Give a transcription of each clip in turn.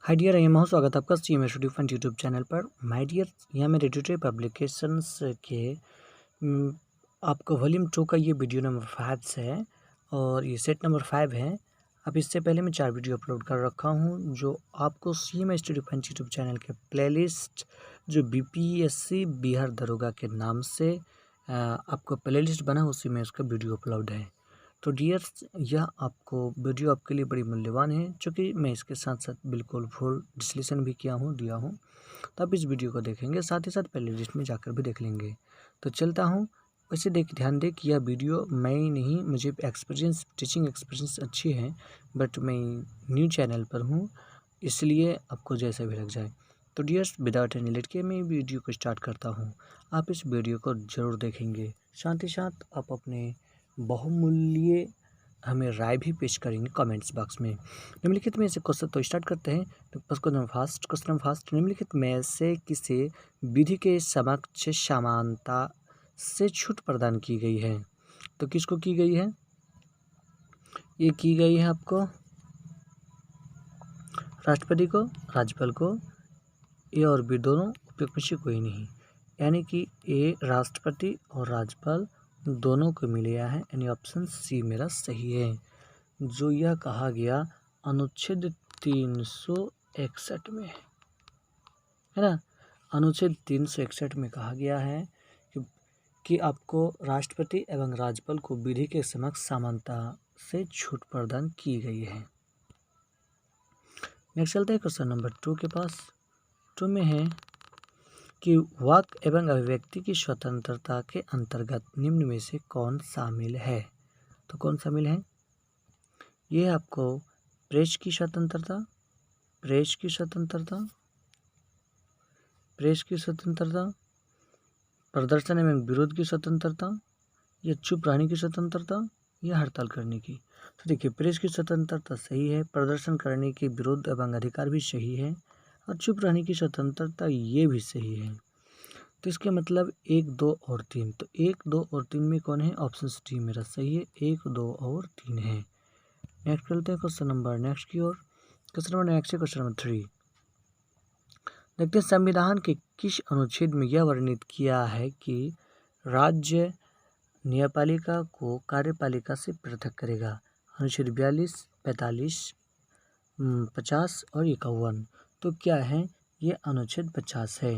Hi dear, I am Mahu. स्वागत है आपका CM studio fun YouTube channel पर। माय डियर, यहाँ मेरे ट्यूटोरियल पब्लिकेशंस के म, आपको वॉल्यूम 2 का ये वीडियो नंबर 5 है और ये सेट नंबर 5 है। अब इससे पहले मैं 4 वीडियो अपलोड कर रखा हूँ जो आपको CM studio fun YouTube channel के प्लेलिस्ट जो बीपीएससी बिहार दरोगा के नाम से आपको प्लेलिस्ट बना उसी में उसका वीडियो अपलोड है। तो डियर्स, यह आपको वीडियो आपके लिए बड़ी मूल्यवान है, चूँकि मैं इसके साथ साथ बिल्कुल फुल डिस्कशन भी दिया हूँ। तो आप इस वीडियो को देखेंगे, साथ ही साथ प्ले लिस्ट में जाकर भी देख लेंगे। तो चलता हूँ। वैसे ध्यान दें कि यह वीडियो मैं नहीं, मुझे टीचिंग एक्सपीरियंस अच्छी है, बट मैं न्यू चैनल पर हूँ, इसलिए आपको जैसा भी लग जाए। तो डियर्स, विदाउट एनी लेट के मैं वीडियो को स्टार्ट करता हूँ। आप इस वीडियो को ज़रूर देखेंगे, साथ ही साथ आप अपने बहुमूल्य हमें राय भी पेश करेंगे कमेंट्स बॉक्स में। निम्नलिखित में से क्वेश्चन तो स्टार्ट करते हैं। तो क्वेश्चन फर्स्ट, निम्नलिखित में से किसे विधि के समक्ष समानता से छूट प्रदान की गई है? तो किसको की गई है? ये की गई है आपको राष्ट्रपति को, राज्यपाल को। ए और बी दोनों, उपयुक्त में से कोई नहीं, यानी कि ए राष्ट्रपति और राज्यपाल दोनों को मिल गया है, यानी ऑप्शन सी मेरा सही है। जो यह कहा गया अनुच्छेद 361 में, है ना। अनुच्छेद 361 में कहा गया है कि आपको राष्ट्रपति एवं राज्यपाल को विधि के समक्ष समानता से छूट प्रदान की गई है। नेक्स्ट चलते हैं क्वेश्चन नंबर 2 के पास। 2 में है कि वाक एवं अभिव्यक्ति की स्वतंत्रता के अंतर्गत निम्न में से कौन शामिल है? तो कौन शामिल है? ये आपको प्रेस की स्वतंत्रता, प्रेस की स्वतंत्रता, प्रेस की स्वतंत्रता, प्रदर्शन एवं विरोध की स्वतंत्रता, या चुप रहने की स्वतंत्रता, या हड़ताल करने की। तो देखिए, प्रेस की स्वतंत्रता सही है, प्रदर्शन करने के विरोध एवं अधिकार भी सही है, और चुप रहने की स्वतंत्रता ये भी सही है। तो इसके मतलब 1, 2 और 3। तो 1, 2 और 3 में कौन है? ऑप्शन डी मेरा सही है, 1, 2 और 3 है। नेक्स्ट चलते हैं क्वेश्चन नंबर नेक्स्ट की ओर। क्वेश्चन नंबर नेक्स्ट है क्वेश्चन नंबर 3। देखते हैं, संविधान के किस अनुच्छेद में यह वर्णित किया है कि राज्य न्यायपालिका को कार्यपालिका से पृथक करेगा? अनुच्छेद 42, 45, 50 और 51। तो क्या है? ये अनुच्छेद 50 है।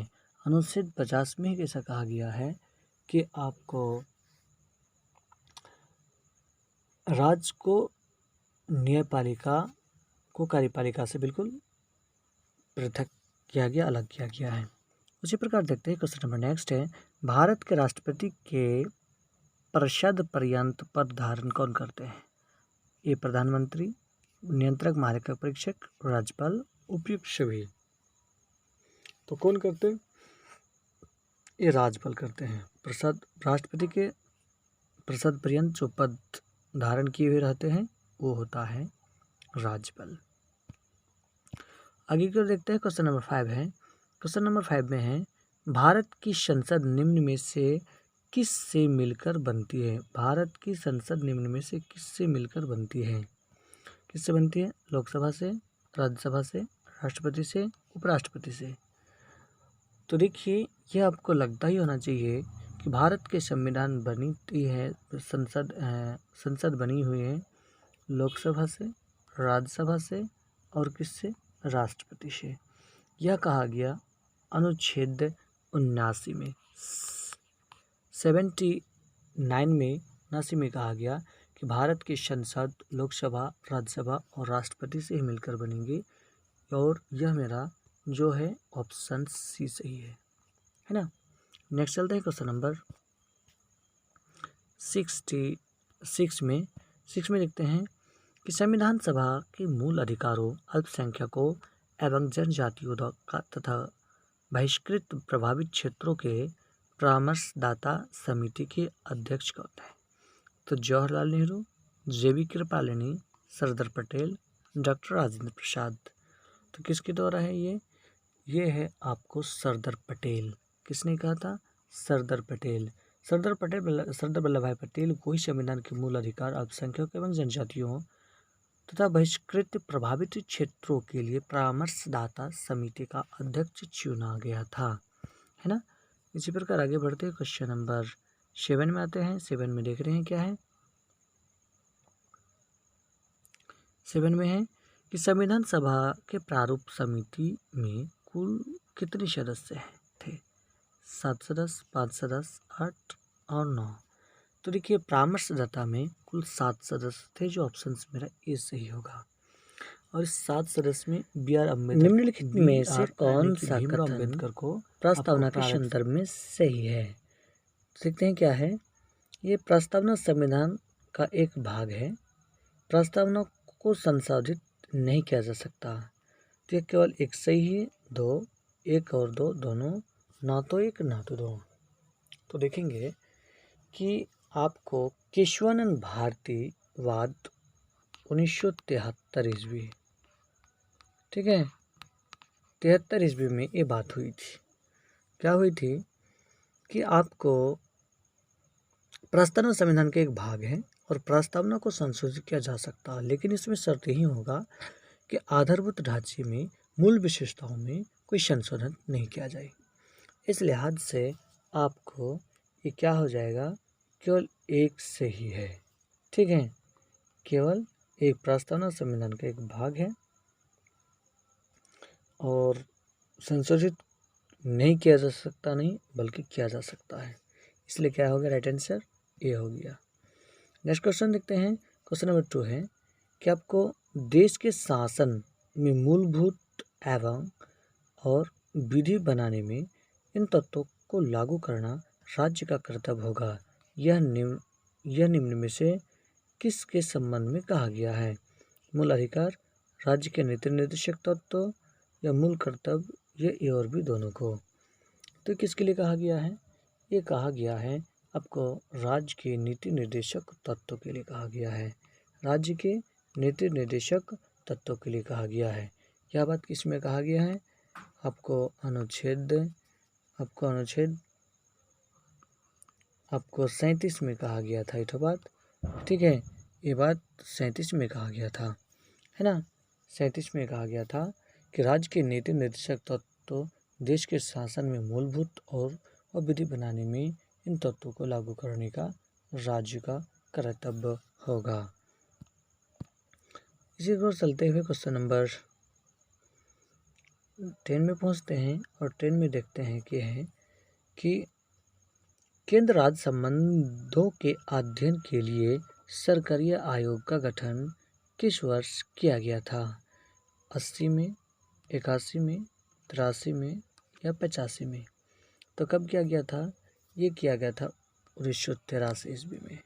अनुच्छेद 50 में कैसा कहा गया है कि आपको राज्य को न्यायपालिका को कार्यपालिका से बिल्कुल पृथक किया गया, अलग किया गया है। उसी प्रकार देखते हैं क्वेश्चन नंबर नेक्स्ट है, भारत के राष्ट्रपति के परिषद पर्यंत पद धारण कौन करते हैं? ये प्रधानमंत्री, नियंत्रक, महालेखा परीक्षक, राज्यपाल, उपयुक्त सभी। तो कौन करते हैं? ये राज्यपाल करते हैं। राष्ट्रपति के परिषद पर्यंत जो पद धारण किए हुए रहते हैं वो होता है राज्यपाल। आगे की देखते हैं, क्वेश्चन नंबर 5 है। क्वेश्चन नंबर 5 में है, भारत की संसद निम्न में से किस से मिलकर बनती है? भारत की संसद निम्न में से किससे मिलकर बनती है? किससे बनती है? लोकसभा से, राज्यसभा से, राष्ट्रपति से, उपराष्ट्रपति से। तो देखिए, यह आपको लगता ही होना चाहिए कि भारत के संविधान बनी है, संसद बनी हुई है लोकसभा से, राज्यसभा से और किससे? राष्ट्रपति से। यह कहा गया अनुच्छेद 79 में, 79 में 79 में कहा गया कि भारत की संसद लोकसभा, राज्यसभा और राष्ट्रपति से ही मिलकर बनेंगे, और यह मेरा जो है ऑप्शन सी सही है ना। नेक्स्ट चलते हैं क्वेश्चन नंबर 66 में। 6 में देखते हैं कि संविधान सभा के मूल अधिकारों, अल्पसंख्यकों एवं जनजातियों तथा बहिष्कृत प्रभावित क्षेत्रों के परामर्शदाता समिति के अध्यक्ष कौन है? तो जवाहरलाल नेहरू, JB कृपलानी, सरदार पटेल, डॉक्टर राजेंद्र प्रसाद। तो किसके द्वारा है ये? ये है आपको सरदार पटेल। किसने कहा था? सरदार पटेल। सरदार वल्लभ भाई पटेल को ही संविधान के मूल अधिकार, अल्पसंख्यक एवं जनजातियों तथा बहिष्कृत प्रभावित क्षेत्रों के लिए परामर्शदाता समिति का अध्यक्ष चुना गया था, है ना। इसी प्रकार आगे बढ़ते हैं, क्वेश्चन नंबर 7 में आते हैं। 7 में देख रहे हैं क्या है। 7 में है कि संविधान सभा के प्रारूप समिति में कुल कितने सदस्य थे। 7 सदस्य, 5 सदस्य, 8 और 9। तो देखिए परामर्शदाता में कुल 7 सदस्य थे, जो ऑप्शन मेरा ए सही होगा। और इस 7 सदस्य में बी.आर. अम्बेडकर, निम्नलिखित में से कौन सा कथन अम्बेडकर को प्रस्तावना के संदर्भ में सही है। देखते हैं क्या है। ये प्रस्तावना संविधान का एक भाग है। प्रस्तावना को संशोधित नहीं किया जा सकता। तो ये केवल एक सही है, 2, 1 और 2 दोनों, ना तो 1 ना तो 2। तो देखेंगे कि आपको केशवानंद भारतीवाद 1973 ईस्वी, ठीक है, 73 ईस्वी में ये बात हुई थी। क्या हुई थी कि आपको प्रस्तावना संविधान के एक भाग है और प्रस्तावना को संशोधित किया जा सकता है, लेकिन इसमें शर्त यही होगा कि आधारभूत ढांचे में, मूल विशेषताओं में कोई संशोधन नहीं किया जाए। इस लिहाज से आपको ये क्या हो जाएगा, केवल एक सही है, ठीक है। केवल एक प्रस्तावना संविधान का एक भाग है और संशोधित नहीं किया जा सकता, नहीं बल्कि किया जा सकता है, इसलिए क्या हो गया, राइट आंसर ए हो गया। नेक्स्ट क्वेश्चन देखते हैं। क्वेश्चन नंबर 2 है कि आपको देश के शासन में मूलभूत एवं और विधि बनाने में इन तत्वों को लागू करना राज्य का कर्तव्य होगा। यह निम्न में से किसके संबंध में कहा गया है। मूल अधिकार, राज्य के नीति निर्देशक तत्व या मूल कर्तव्य, ये और भी दोनों को। तो किसके लिए कहा गया है, ये कहा गया है आपको राज्य के नीति निर्देशक तत्वों के लिए कहा गया है। राज्य के नीति निर्देशक तत्वों के लिए कहा गया है। यह बात किस में कहा गया है, आपको अनुच्छेद 37 में कहा गया था, ये बात, ठीक है। ये बात 37 में कहा गया था, है ना। 37 में कहा गया था कि राज्य के नीति निर्देशक तत्व देश के शासन में मूलभूत और विधि बनाने में इन तत्वों को लागू करने का राज्य का कर्तव्य होगा। इसी को चलते हुए क्वेश्चन नंबर 10 में पहुंचते हैं और 10 में देखते हैं कि है कि केंद्र राज्य संबंधों के अध्ययन के लिए सरकारी आयोग का गठन किस वर्ष किया गया था। 80 में, 81 में, 83 में या 85 में। तो कब किया गया था, ये किया गया था 1983 ईस्वी में।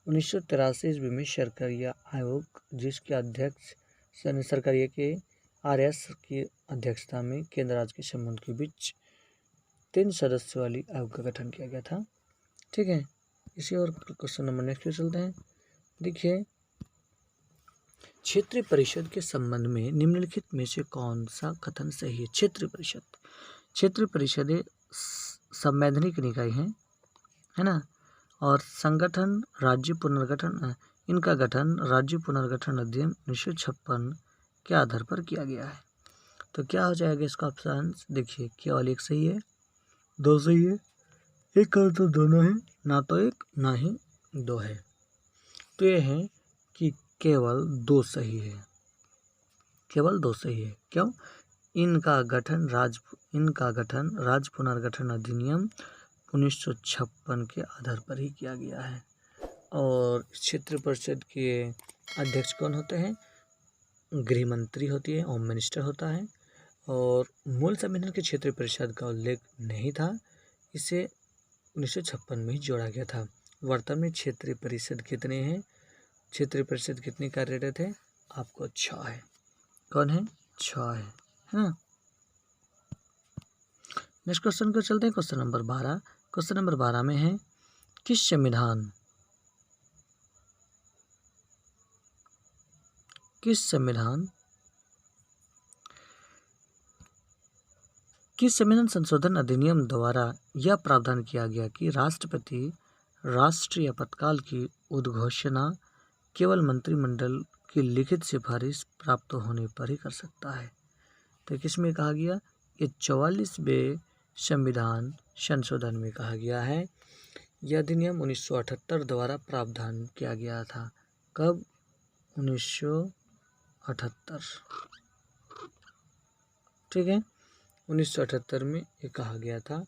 1983 ईस्वी में सरकारी आयोग, जिसके अध्यक्ष सरकारी के RS की अध्यक्षता में केंद्र राज्य के संबंध के बीच 3 सदस्य वाली आयोग का गठन किया गया था, ठीक है। इसी और क्वेश्चन नंबर नेक्स्ट पे चलते हैं। देखिए क्षेत्रीय परिषद के संबंध में निम्नलिखित में से कौन सा कथन सही है। क्षेत्रीय परिषदें संवैधानिक निकाय है ना, और संगठन राज्य पुनर्गठन, इनका गठन राज्य पुनर्गठन अधिनियम 1956 के आधार पर किया गया है। तो क्या हो जाएगा इसका ऑप्शन, देखिए केवल एक सही है, 2 सही है, 1 और 2 दोनों है, ना तो 1 ना ही 2 है। तो ये है कि केवल 2 सही है, केवल 2 सही है। क्यों, इनका गठन राज्य पुनर्गठन अधिनियम 1956 के आधार पर ही किया गया है। और क्षेत्रीय परिषद के अध्यक्ष कौन होते हैं, गृह मंत्री होती है, होम मिनिस्टर होता है। और मूल संविधान के क्षेत्रीय परिषद का उल्लेख नहीं था, इसे 1956 में ही जोड़ा गया था। वर्तमान में क्षेत्रीय परिषद कितने हैं, क्षेत्रीय परिषद कितनी कार्यरत है, आपको 6 है। कौन है, 6 है ना। नेक्स्ट क्वेश्चन को चलते हैं, क्वेश्चन नंबर 12। क्वेश्चन नंबर 12 में है किस संविधान संशोधन अधिनियम द्वारा यह प्रावधान किया गया कि राष्ट्रपति राष्ट्रीय आपातकाल की उद्घोषणा केवल मंत्रिमंडल की लिखित सिफारिश प्राप्त होने पर ही कर सकता है। तो किसमें कहा गया? ये 44वें संविधान संशोधन में कहा गया है। यह अधिनियम 1978 द्वारा प्रावधान किया गया था। कब? 1978। ठीक है, 1978 में ये कहा गया था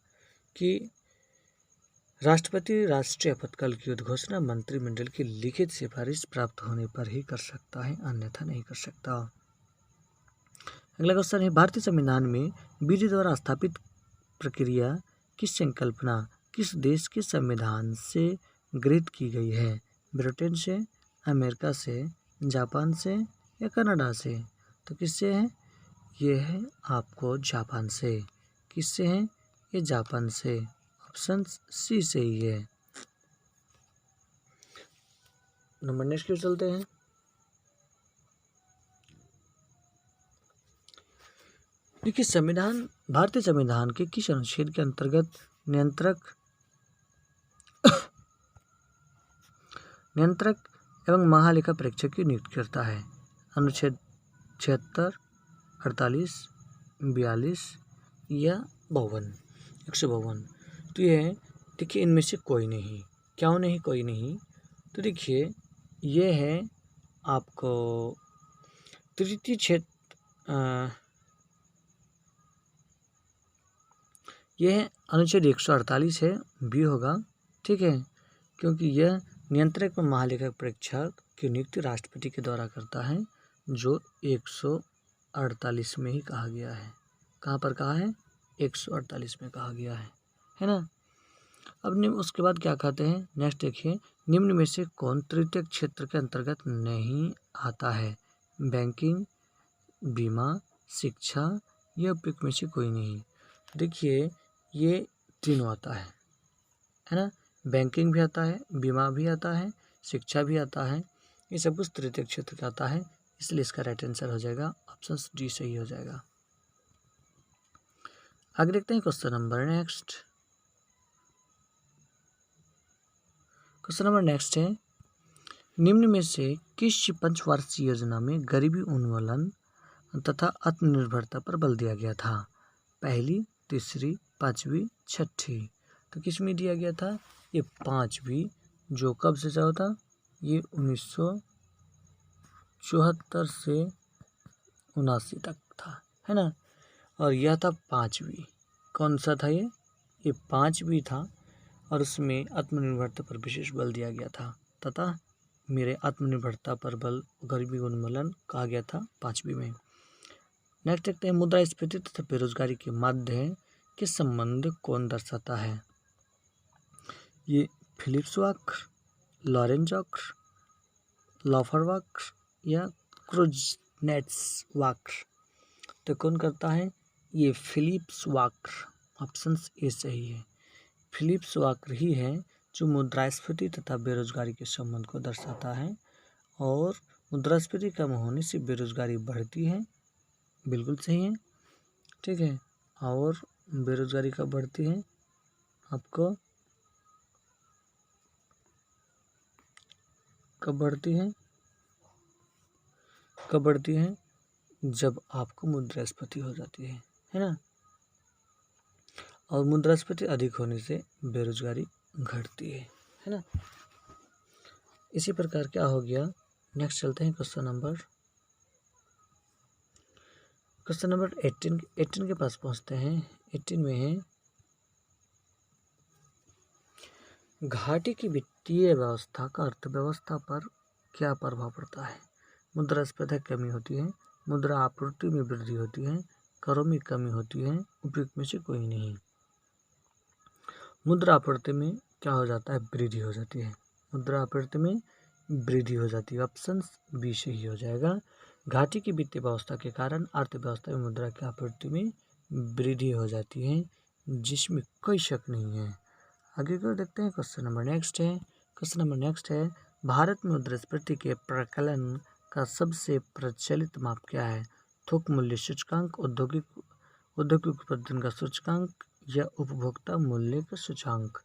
कि राष्ट्रपति राष्ट्रीय आपातकाल की उद्घोषणा मंत्रिमंडल की लिखित सिफारिश प्राप्त होने पर ही कर सकता है, अन्यथा नहीं कर सकता। अगला क्वेश्चन है, भारतीय संविधान में विधि द्वारा स्थापित प्रक्रिया की संकल्पना किस देश के संविधान से गृहीत की गई है? ब्रिटेन से, अमेरिका से, जापान से या कनाडा से? तो किससे है? ये है आपको जापान से। किससे है? ये जापान से। ऑप्शन सी से ही है। नंबर नेक्स्ट क्यों चलते हैं। देखिए, संविधान, भारतीय संविधान के किस अनुच्छेद के अंतर्गत नियंत्रक एवं महालेखा परीक्षक की नियुक्ति करता है? अनुच्छेद 76, 48, 42 या 52, 152। तो ये देखिए, इनमें से कोई नहीं। क्यों नहीं? कोई नहीं। तो देखिए, ये है आपको तृतीय क्षेत्र, यह अनुच्छेद 148 है, बी होगा। ठीक है, क्योंकि यह नियंत्रक व महालेखा परीक्षक की नियुक्ति राष्ट्रपति के द्वारा करता है, जो 148 में ही कहा गया है। कहाँ पर कहा है? 148 में कहा गया है ना। अब उसके बाद क्या कहते हैं? नेक्स्ट देखिए, निम्न में से कौन तृतीय क्षेत्र के अंतर्गत नहीं आता है? बैंकिंग, बीमा, शिक्षा या उपयुक्त में से कोई नहीं? देखिए, ये तीनों आता है ना। बैंकिंग भी आता है, बीमा भी आता है, शिक्षा भी आता है। ये सब कुछ तृतीय क्षेत्र का आता है, इसलिए इसका राइट आंसर हो जाएगा ऑप्शन डी सही हो जाएगा। आगे देखते हैं question number next. Question number next है, निम्न में से किस पंचवार्षिक योजना में गरीबी उन्मूलन तथा आत्मनिर्भरता पर बल दिया गया था? पहली, तीसरी, पांचवी, छठी? तो किस में दिया गया था? ये पांचवी, जो कब से चालू था? ये 1974 से 79 तक था, है ना। और यह था पांचवी। कौन सा था ये? ये पांचवी था, और उसमें आत्मनिर्भरता पर विशेष बल दिया गया था तथा मेरे आत्मनिर्भरता पर बल, गरीबी उन्मूलन कहा गया था पांचवी में। नेक्स्ट देखते हैं, मुद्रास्फीति तथा बेरोजगारी के मध्य के संबंध कौन दर्शाता है? ये फिलिप्स वक्र, लॉरेंज वक्र, लॉफर वक्र या क्रुजनेट्स वक्र? तो कौन करता है? ये फिलिप्स वक्र। ऑप्शन ए सही है। फिलिप्स वक्र ही है जो मुद्रास्फीति तथा बेरोजगारी के संबंध को दर्शाता है, और मुद्रास्फीति कम होने से बेरोजगारी बढ़ती है, बिल्कुल सही है। ठीक है, और बेरोजगारी कब बढ़ती है? आपको कब बढ़ती है? कब बढ़ती है? जब आपको मुद्रास्फीति हो जाती है ना। और मुद्रास्फीति अधिक होने से बेरोजगारी घटती है ना। इसी प्रकार क्या हो गया। नेक्स्ट चलते हैं क्वेश्चन नंबर 18 के पास पहुंचते हैं। 18 में है, घाटी की वित्तीय व्यवस्था का अर्थव्यवस्था पर क्या प्रभाव पड़ता है? मुद्रास्फीति कमी होती है, मुद्रा आपूर्ति में वृद्धि होती है, करों में कमी होती है, उपयुक्त में से कोई नहीं। मुद्रा आपूर्ति में क्या हो जाता है? वृद्धि हो जाती है। मुद्रा आपूर्ति में वृद्धि हो जाती है, ऑप्शन बी सही हो जाएगा। घाटी की वित्तीय व्यवस्था के कारण अर्थव्यवस्था में मुद्रा की आपूर्ति में वृद्धि हो जाती है, जिसमें कोई शक नहीं है। आगे को देखते हैं। क्वेश्चन नंबर नेक्स्ट है, भारत में मुद्रास्फीति के प्रकलन का सबसे प्रचलित माप क्या है? थोक मूल्य सूचकांक, औद्योगिक उत्पादन का सूचकांक या उपभोक्ता मूल्य का सूचकांक?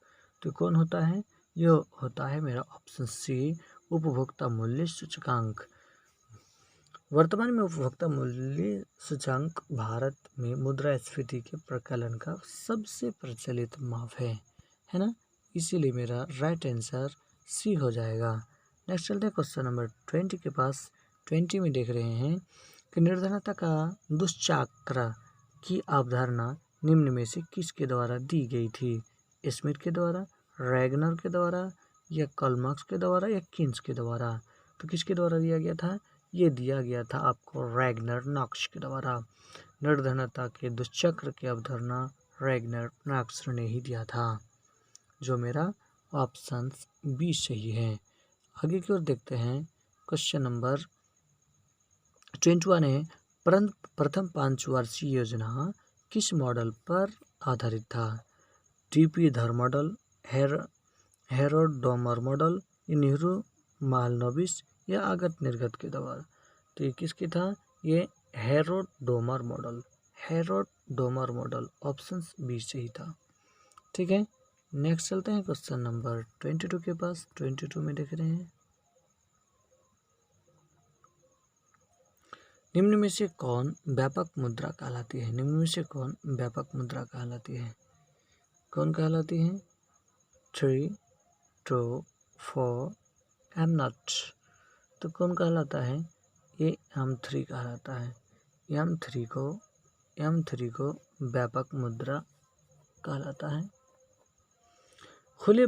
तो कौन होता है? यह होता है मेरा ऑप्शन सी, उपभोक्ता मूल्य सूचकांक। वर्तमान में उपभोक्ता मूल्य सूचांक भारत में मुद्रास्फीति के प्रकलन का सबसे प्रचलित माप है ना। इसीलिए मेरा राइट आंसर सी हो जाएगा। नेक्स्ट चलते हैं क्वेश्चन नंबर 20 के पास। 20 में देख रहे हैं कि निर्धनता का दुष्चक्र की अवधारणा निम्न में से किसके द्वारा दी गई थी? स्मिथ के द्वारा, रैगनर के द्वारा, या कार्ल मार्क्स के द्वारा, या कीन्स के द्वारा? तो किसके द्वारा दिया गया था? ये दिया गया था आपको रैगनर नॉक्स के द्वारा। निर्धनता के दुष्चक्र की अवधारणा रैगनर नॉक्स ने ही दिया था, जो मेरा ऑप्शन बी सही है। आगे की ओर देखते हैं। क्वेश्चन नंबर 21 है, प्रथम पंचवार्षिक योजना किस मॉडल पर आधारित था? TP Dhar model, Harrod Domar model, Nehru Mahalanobis, या आगत निर्गत के द्वारा? तो ये किसकी था? ये Harrod Domar model. Harrod Domar model option B सही था। ठीक है, नेक्स्ट चलते हैं क्वेश्चन नंबर 22 के पास। 22 में देख रहे हैं, निम्न में से कौन व्यापक मुद्रा कहलाती है? निम्न में से कौन व्यापक मुद्रा कहलाती है? कौन कहलाती है? 3, 2, 4 एंड नॉट। तो कौन कहलाता है? ये M3 कहलाता है। M3 को व्यापक मुद्रा कहलाता है। खुले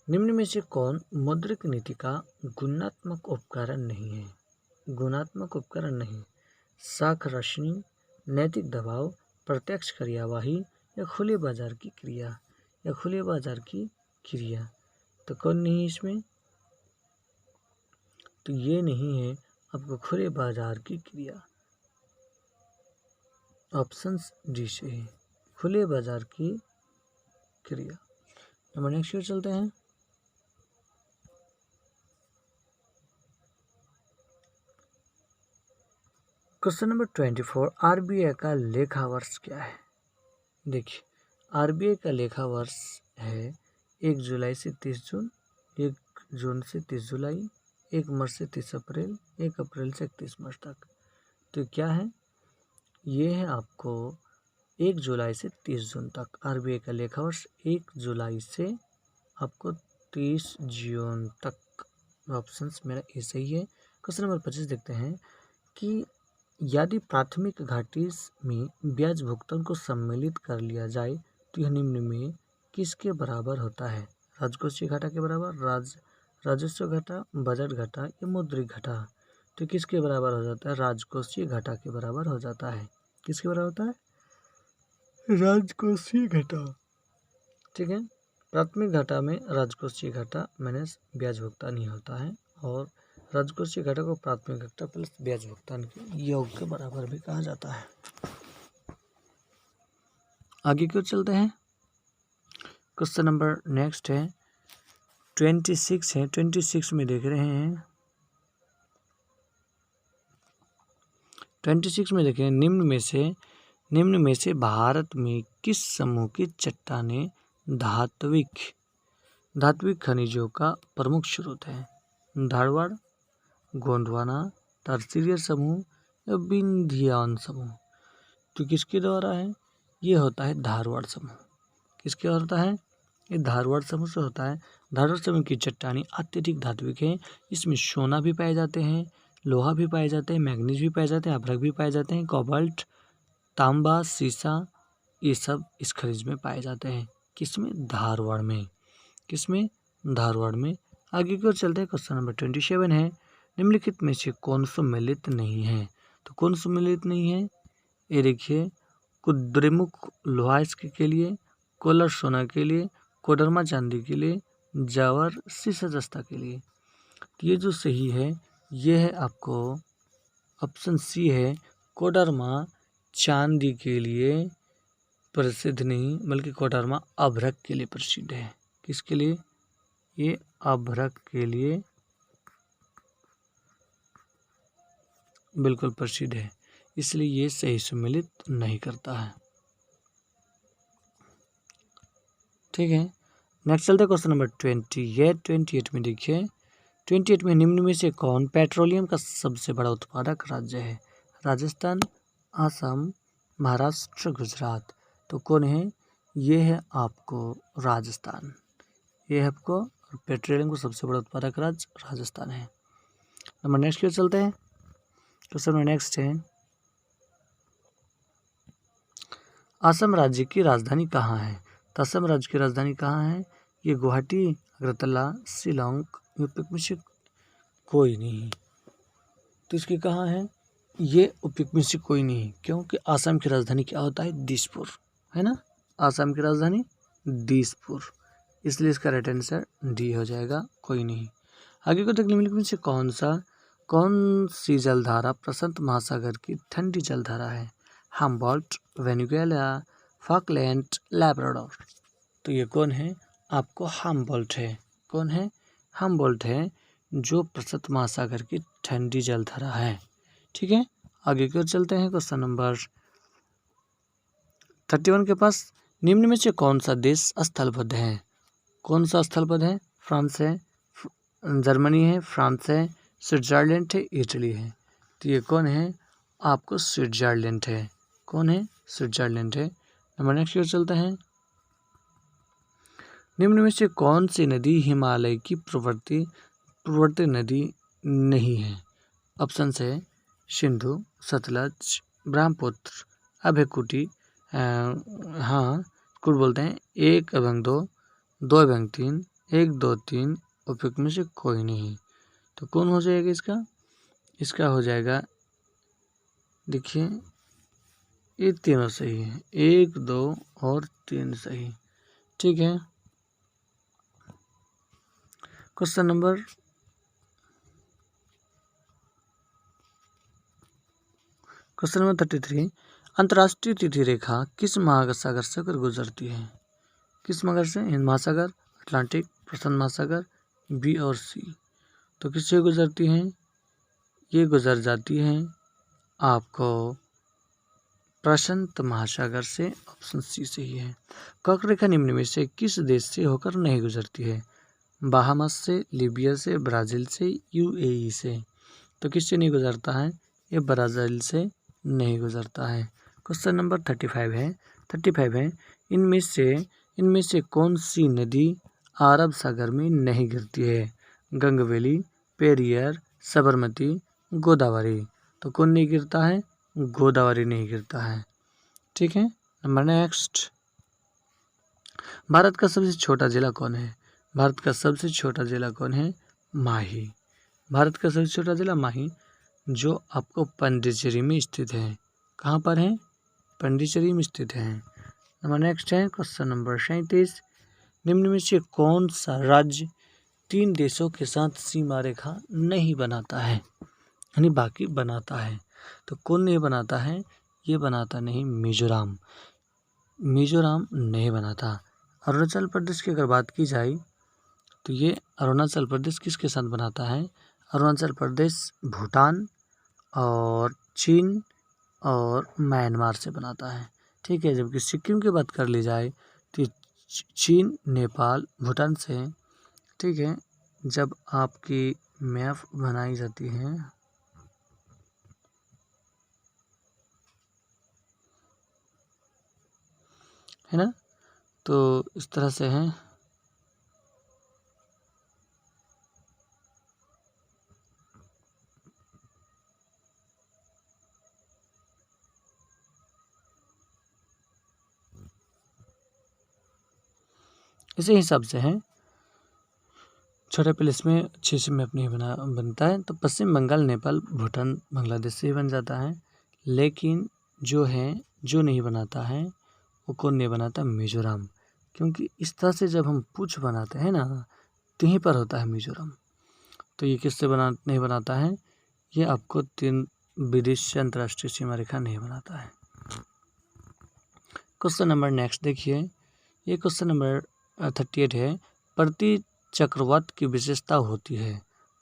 निम्न में से कौन मौद्रिक नीति का गुणात्मक उपकरण नहीं है? गुणात्मक उपकरण नहीं। साख रोशनी, नैतिक दबाव, प्रत्यक्ष कार्यवाही, या खुले बाजार की क्रिया? या खुले बाजार की क्रिया? तो कौन नहीं है इसमें? तो ये नहीं है आपको खुले बाजार की क्रिया। ऑप्शन डी से है, खुले बाजार की क्रिया। नंबर नेक्स्ट की ओर चलते हैं। क्वेश्चन नंबर 24, आरबीआई का लेखा वर्ष क्या है? देखिए, आरबीआई का लेखा वर्ष है 1 जुलाई से 30 जून, 1 जून से 30 जुलाई, 1 मार्च से 30 अप्रैल, 1 अप्रैल से 31 मार्च तक। तो क्या है? ये है आपको 1 जुलाई से 30 जून तक आरबीआई का लेखा वर्ष, 1 जुलाई से आपको 30 जून तक। ऑप्शंस मेरा ए सही है। क्वेश्चन नंबर 25 देखते हैं कि यदि प्राथमिक घाटी में ब्याज भुगतान को सम्मिलित कर लिया जाए तो यह निम्न में किसके बराबर होता है? राजकोषीय घाटा के बराबर, राजस्व घाटा, बजट घाटा, या मौद्रिक घाटा? तो किसके बराबर हो जाता है? राजकोषीय घाटा के बराबर हो जाता है। किसके बराबर होता है? राजकोषीय घाटा। ठीक है, प्राथमिक घाटा में राजकोषीय घाटा माइनस ब्याज भुगतान ही होता है, और राजकोषीय घाटा को प्राथमिक घाटा प्लस ब्याज भुगतान के योग के बराबर भी कहा जाता है। आगे क्यों चलते हैं। क्वेश्चन नंबर नेक्स्ट है 26 है। 26 में देख रहे हैं, 26 में देखें, निम्न में से भारत में किस समूह की चट्टानें धात्विक खनिजों का प्रमुख स्रोत है? धारवाड़, गोंडवाना, टर्सीरियर समूह, या विंध्यान समूह? तो किसके द्वारा है? ये होता है धारवाड़ समूह। किसके होता है? ये धारवाड़ समूह से होता है। धारवाड़ समूह की चट्टानें अत्यधिक धात्विक है। इसमें सोना भी पाए जाते हैं, लोहा भी पाए जाते हैं, मैग्नीज भी पाए जाते हैं, अभ्रक भी पाए जाते हैं, कोबाल्ट, तांबा, सीसा, ये सब इस खनिज में पाए जाते हैं। किसमें? धारवाड़ में। किसमें? धारवाड़ में। आगे की ओर चलते हैं। क्वेश्चन नंबर 27 है, निम्नलिखित में से कौन सम्मिलित नहीं है? तो कौन सम्मिलित नहीं है? ये देखिए, कुद्रेमुख लोहा के लिए, कोलर सोना के लिए, कोडरमा चांदी के लिए, जावर सीसा जस्ता के लिए? तो ये जो सही है ये है आपको ऑप्शन सी है, कोडरमा चांदी के लिए प्रसिद्ध नहीं बल्कि कोडरमा अभ्रक के लिए प्रसिद्ध है। किसके लिए? ये अभ्रक के लिए बिल्कुल प्रसिद्ध है, इसलिए ये सही सम्मिलित नहीं करता है। ठीक है, नेक्स्ट चलते हैं क्वेश्चन नंबर 28 में देखिए, 28 में निम्न में से कौन पेट्रोलियम का सबसे बड़ा उत्पादक राज्य है? राजस्थान, असम, महाराष्ट्र, गुजरात। तो कौन है? ये है आपको राजस्थान। ये है आपको पेट्रोलियम का सबसे बड़ा उत्पादक राज्य राजस्थान है। नंबर नेक्स्ट की ओर चलते हैं। क्वेश्चन नंबर नेक्स्ट है, असम राज्य की राजधानी कहाँ है? तो असम राज्य की राजधानी कहाँ है? ये गुवाहाटी, अगरतला, शिलोंग, यूपिक में से कोई नहीं। तो इसकी कहाँ है? ये उपयुक्त में से कोई नहीं, क्योंकि आसाम की राजधानी क्या होता है? दिसपुर, है ना। आसाम की राजधानी दिसपुर, इसलिए इसका राइट आंसर डी हो जाएगा, कोई नहीं। आगे को देख, निम्नलिखित में से कौन सी जलधारा प्रशांत महासागर की ठंडी जलधारा है? Humboldt, Venezuela, Falkland, Labrador. तो ये कौन है? आपको हम्बोल्ट है। कौन है? हम्बोल्ट है, जो प्रशांत महासागर की ठंडी जलधारा है। ठीक है, आगे की ओर चलते हैं। क्वेश्चन नंबर 31 के पास, निम्न में से कौन सा देश स्थलबद्ध है? कौन सा स्थलबद्ध है? फ्रांस है, जर्मनी है, फ्रांस है, स्विट्जरलैंड है, इटली है। तो ये कौन है? आपको स्विट्जरलैंड है। कौन है? स्विट्जरलैंड है। नंबर नेक्स्ट की ओर चलते हैं। निम्न में से कौन सी नदी हिमालय की प्रवर्ती नदी नहीं है? ऑप्शन है सिंधु, सतलज, ब्रह्मपुत्र, अभयकुटी, हाँ कुछ बोलते हैं 1/2, 2/3, 1, 2, 3, उपयुक्त में से कोई नहीं। तो कौन हो जाएगा इसका? इसका हो जाएगा, देखिए ये तीनों सही है, 1, 2 और 3 सही। ठीक है, क्वेश्चन नंबर 33, अंतर्राष्ट्रीय तिथि रेखा किस महासागर से होकर गुजरती है? किस महासागर से? हिंद महासागर, अटलांटिक, प्रशांत महासागर, बी और सी। तो किससे गुजरती हैं? ये गुजर जाती हैं आपको प्रशांत महासागर से। ऑप्शन सी सही है। कर्क रेखा निम्न में से किस देश से होकर नहीं गुजरती है? बाहामास से, लीबिया से, ब्राज़ील से, यूएई से। तो किससे नहीं गुजरता है? ये ब्राज़ील से नहीं गुजरता है। क्वेश्चन नंबर 35 है, इनमें से कौन सी नदी अरब सागर में नहीं गिरती है? गंगवेली, पेरियार, साबरमती, गोदावरी। तो कौन नहीं गिरता है? गोदावरी नहीं गिरता है। ठीक है, नंबर नेक्स्ट, भारत का सबसे छोटा जिला कौन है? भारत का सबसे छोटा जिला कौन है? माही। भारत का सबसे छोटा जिला माही, जो आपको पांडिचेरी में स्थित है। कहाँ पर है? पांडिचेरी में स्थित है। नंबर नेक्स्ट है क्वेश्चन नंबर 37, निम्न में से कौन सा राज्य 3 देशों के साथ सीमा रेखा नहीं बनाता है? यानी बाकी बनाता है। तो कौन नहीं बनाता है? ये बनाता नहीं, मिजोरम। मिजोरम नहीं बनाता। अरुणाचल प्रदेश की अगर बात की जाए तो ये अरुणाचल प्रदेश किसके साथ बनाता है? अरुणाचल प्रदेश भूटान और चीन और म्यांमार से बनाता है। ठीक है, जबकि सिक्किम की बात कर ली जाए तो चीन, नेपाल, भूटान से। ठीक है, जब आपकी मैप बनाई जाती है है ना, तो इस तरह से है। इसी हिसाब से है, छोटे प्लेस में अच्छे से मैप नहीं बनता है। तो पश्चिम बंगाल, नेपाल, भूटान, बांग्लादेश से ही बन जाता है। लेकिन जो नहीं बनाता है वो कौन नहीं बनाता? मिजोरम। क्योंकि इस तरह से जब हम पूछ बनाते हैं ना, तो यहीं पर होता है मिजोरम। तो ये किससे नहीं बनाता है? ये आपको 3 विदेशी अंतर्राष्ट्रीय सीमा रेखा नहीं बनाता है। क्वेश्चन नंबर नेक्स्ट देखिए, ये क्वेश्चन नंबर 38 है, प्रति चक्रवात की विशेषता होती है?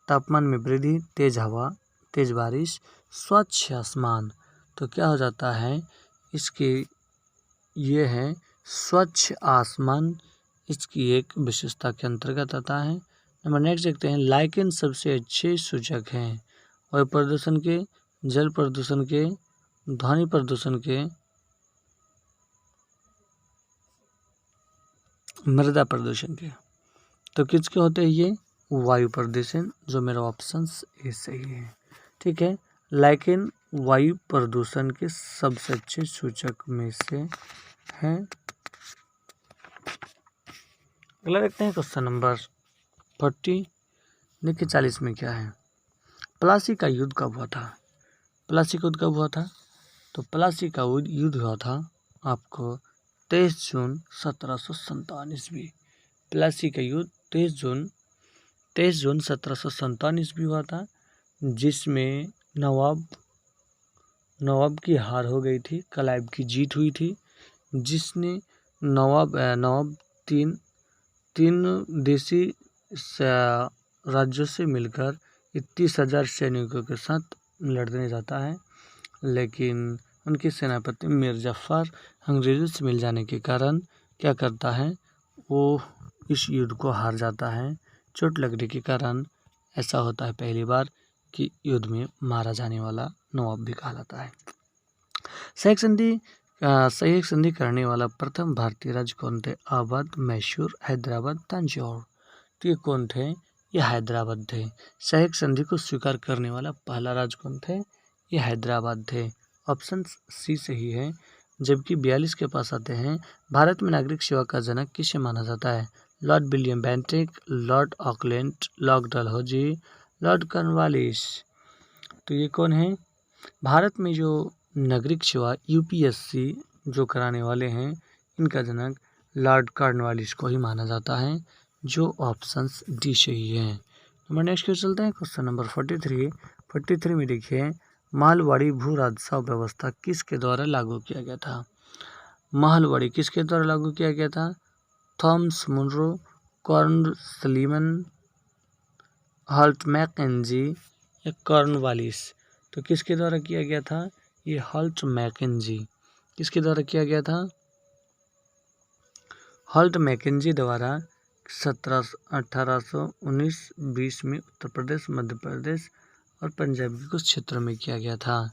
तापमान में वृद्धि, तेज हवा, तेज बारिश, स्वच्छ आसमान। तो क्या हो जाता है इसकी? ये है स्वच्छ आसमान, इसकी एक विशेषता के अंतर्गत आता है। नंबर नेक्स्ट देखते हैं, लाइकेन सबसे अच्छे सूचक हैं वायु प्रदूषण के, जल प्रदूषण के, ध्वनि प्रदूषण के, मृदा प्रदूषण के। तो किसके होते हैं ये? वायु प्रदूषण, जो मेरा ऑप्शन ए सही है। ठीक है, लाइकेन वायु प्रदूषण के सबसे अच्छे सूचक में से हैं। अगला देखते हैं क्वेश्चन नंबर 40। देखिए 40 में क्या है। प्लासी का युद्ध कब हुआ था? प्लासी का युद्ध कब हुआ था? तो प्लासी का युद्ध हुआ था आपको 23 जून 1757 ईस्वी। प्लासी का युद्ध 23 जून 1757 ईस्वी हुआ था, जिसमें नवाब की हार हो गई थी, क्लाइव की जीत हुई थी, जिसने नवाब तीन देशी राज्यों से मिलकर 31,000 सैनिकों के साथ लड़ने जाता है, लेकिन उनके सेनापति मीर जफ़र अंग्रेज़ों से मिल जाने के कारण क्या करता है, वो इस युद्ध को हार जाता है। चोट लगने के कारण ऐसा होता है पहली बार कि युद्ध में मारा जाने वाला नवाब भी कहलाता है। सहायक संधि करने वाला प्रथम भारतीय राज्य कौन थे? अवध, मैसूर, हैदराबाद, तंजौर। तो ये कौन थे? ये हैदराबाद थे। सहायक संधि को स्वीकार करने वाला पहला राज्य कौन थे? ये हैदराबाद थे। ऑप्शन सी सही है। जबकि 42 के पास आते हैं, भारत में नागरिक सेवा का जनक किसे माना जाता है? Lord William Bentinck, Lord Auckland, Lord Dalhousie, Lord Cornwallis. तो ये कौन है? भारत में जो नागरिक सेवा यूपीएससी जो कराने वाले हैं, इनका जनक लॉर्ड कॉर्नवालिस को ही माना जाता है, जो ऑप्शन डी सही है। नंबर नेक्स्ट क्वेश्चन चलते हैं, क्वेश्चन नंबर 43 में देखिए, मालवाड़ी भू राजस्व व्यवस्था किसके द्वारा लागू किया गया था? मालवाड़ी किसके द्वारा लागू किया गया था? थॉमस मुनरो, कॉर्न सलीमन, हॉल्ट मैकेंजी या कॉर्नवालिस। तो किसके द्वारा किया गया था? ये हॉल्ट मैकेंजी। किसके द्वारा किया गया था? हॉल्ट मैकेंजी द्वारा 1819-20 में उत्तर प्रदेश, मध्य प्रदेश और पंजाब के कुछ क्षेत्रों में किया गया था।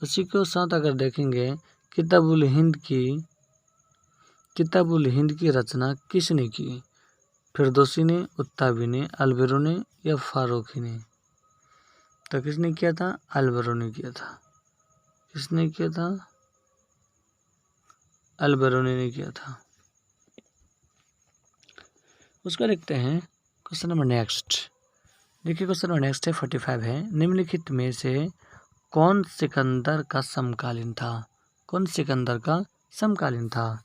उसी के साथ अगर देखेंगे, किताबुल हिंद की रचना किसने की? फिरदौसी ने, उत्तावी ने, अलबेरो ने या फारूकी ने? तो किसने किया था? अलबेरो ने किया था। किसने किया था? अलबेरो ने किया था। उसको देखते हैं क्वेश्चन नंबर नेक्स्ट। देखिए क्वेश्चन नंबर नेक्स्ट है 45 है। निम्नलिखित में से कौन सिकंदर का समकालीन था? कौन सिकंदर का समकालीन था?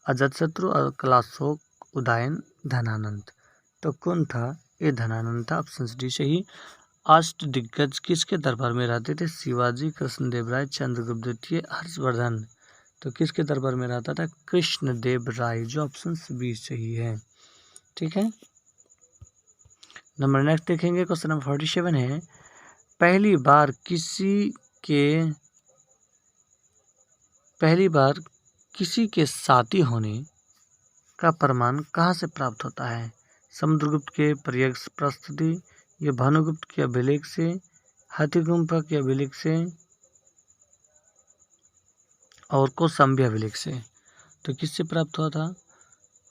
अजातशत्रु, अकलाशोक, उदयन, धनानंद। तो कौन था? ये धनानंद था। ऑप्शन डी सही। अष्टदिग्गज किसके दरबार में रहते थे? शिवाजी, कृष्णदेव राय, चंद्रगुप्त द्वितीय, हर्षवर्धन। तो किसके दरबार में रहता था? कृष्णदेव राय, जो ऑप्शन बी सही है। ठीक है, नंबर नेक्स्ट देखेंगे, क्वेश्चन नंबर 47 है। पहली बार किसी के साथी होने का प्रमाण कहाँ से प्राप्त होता है? समुद्रगुप्त के प्रयक्ष प्रस्तुति या भानुगुप्त के अभिलेख से, हाथीगुम्फा के अभिलेख से और कौशाम्बी अभिलेख से। तो किससे प्राप्त हुआ था?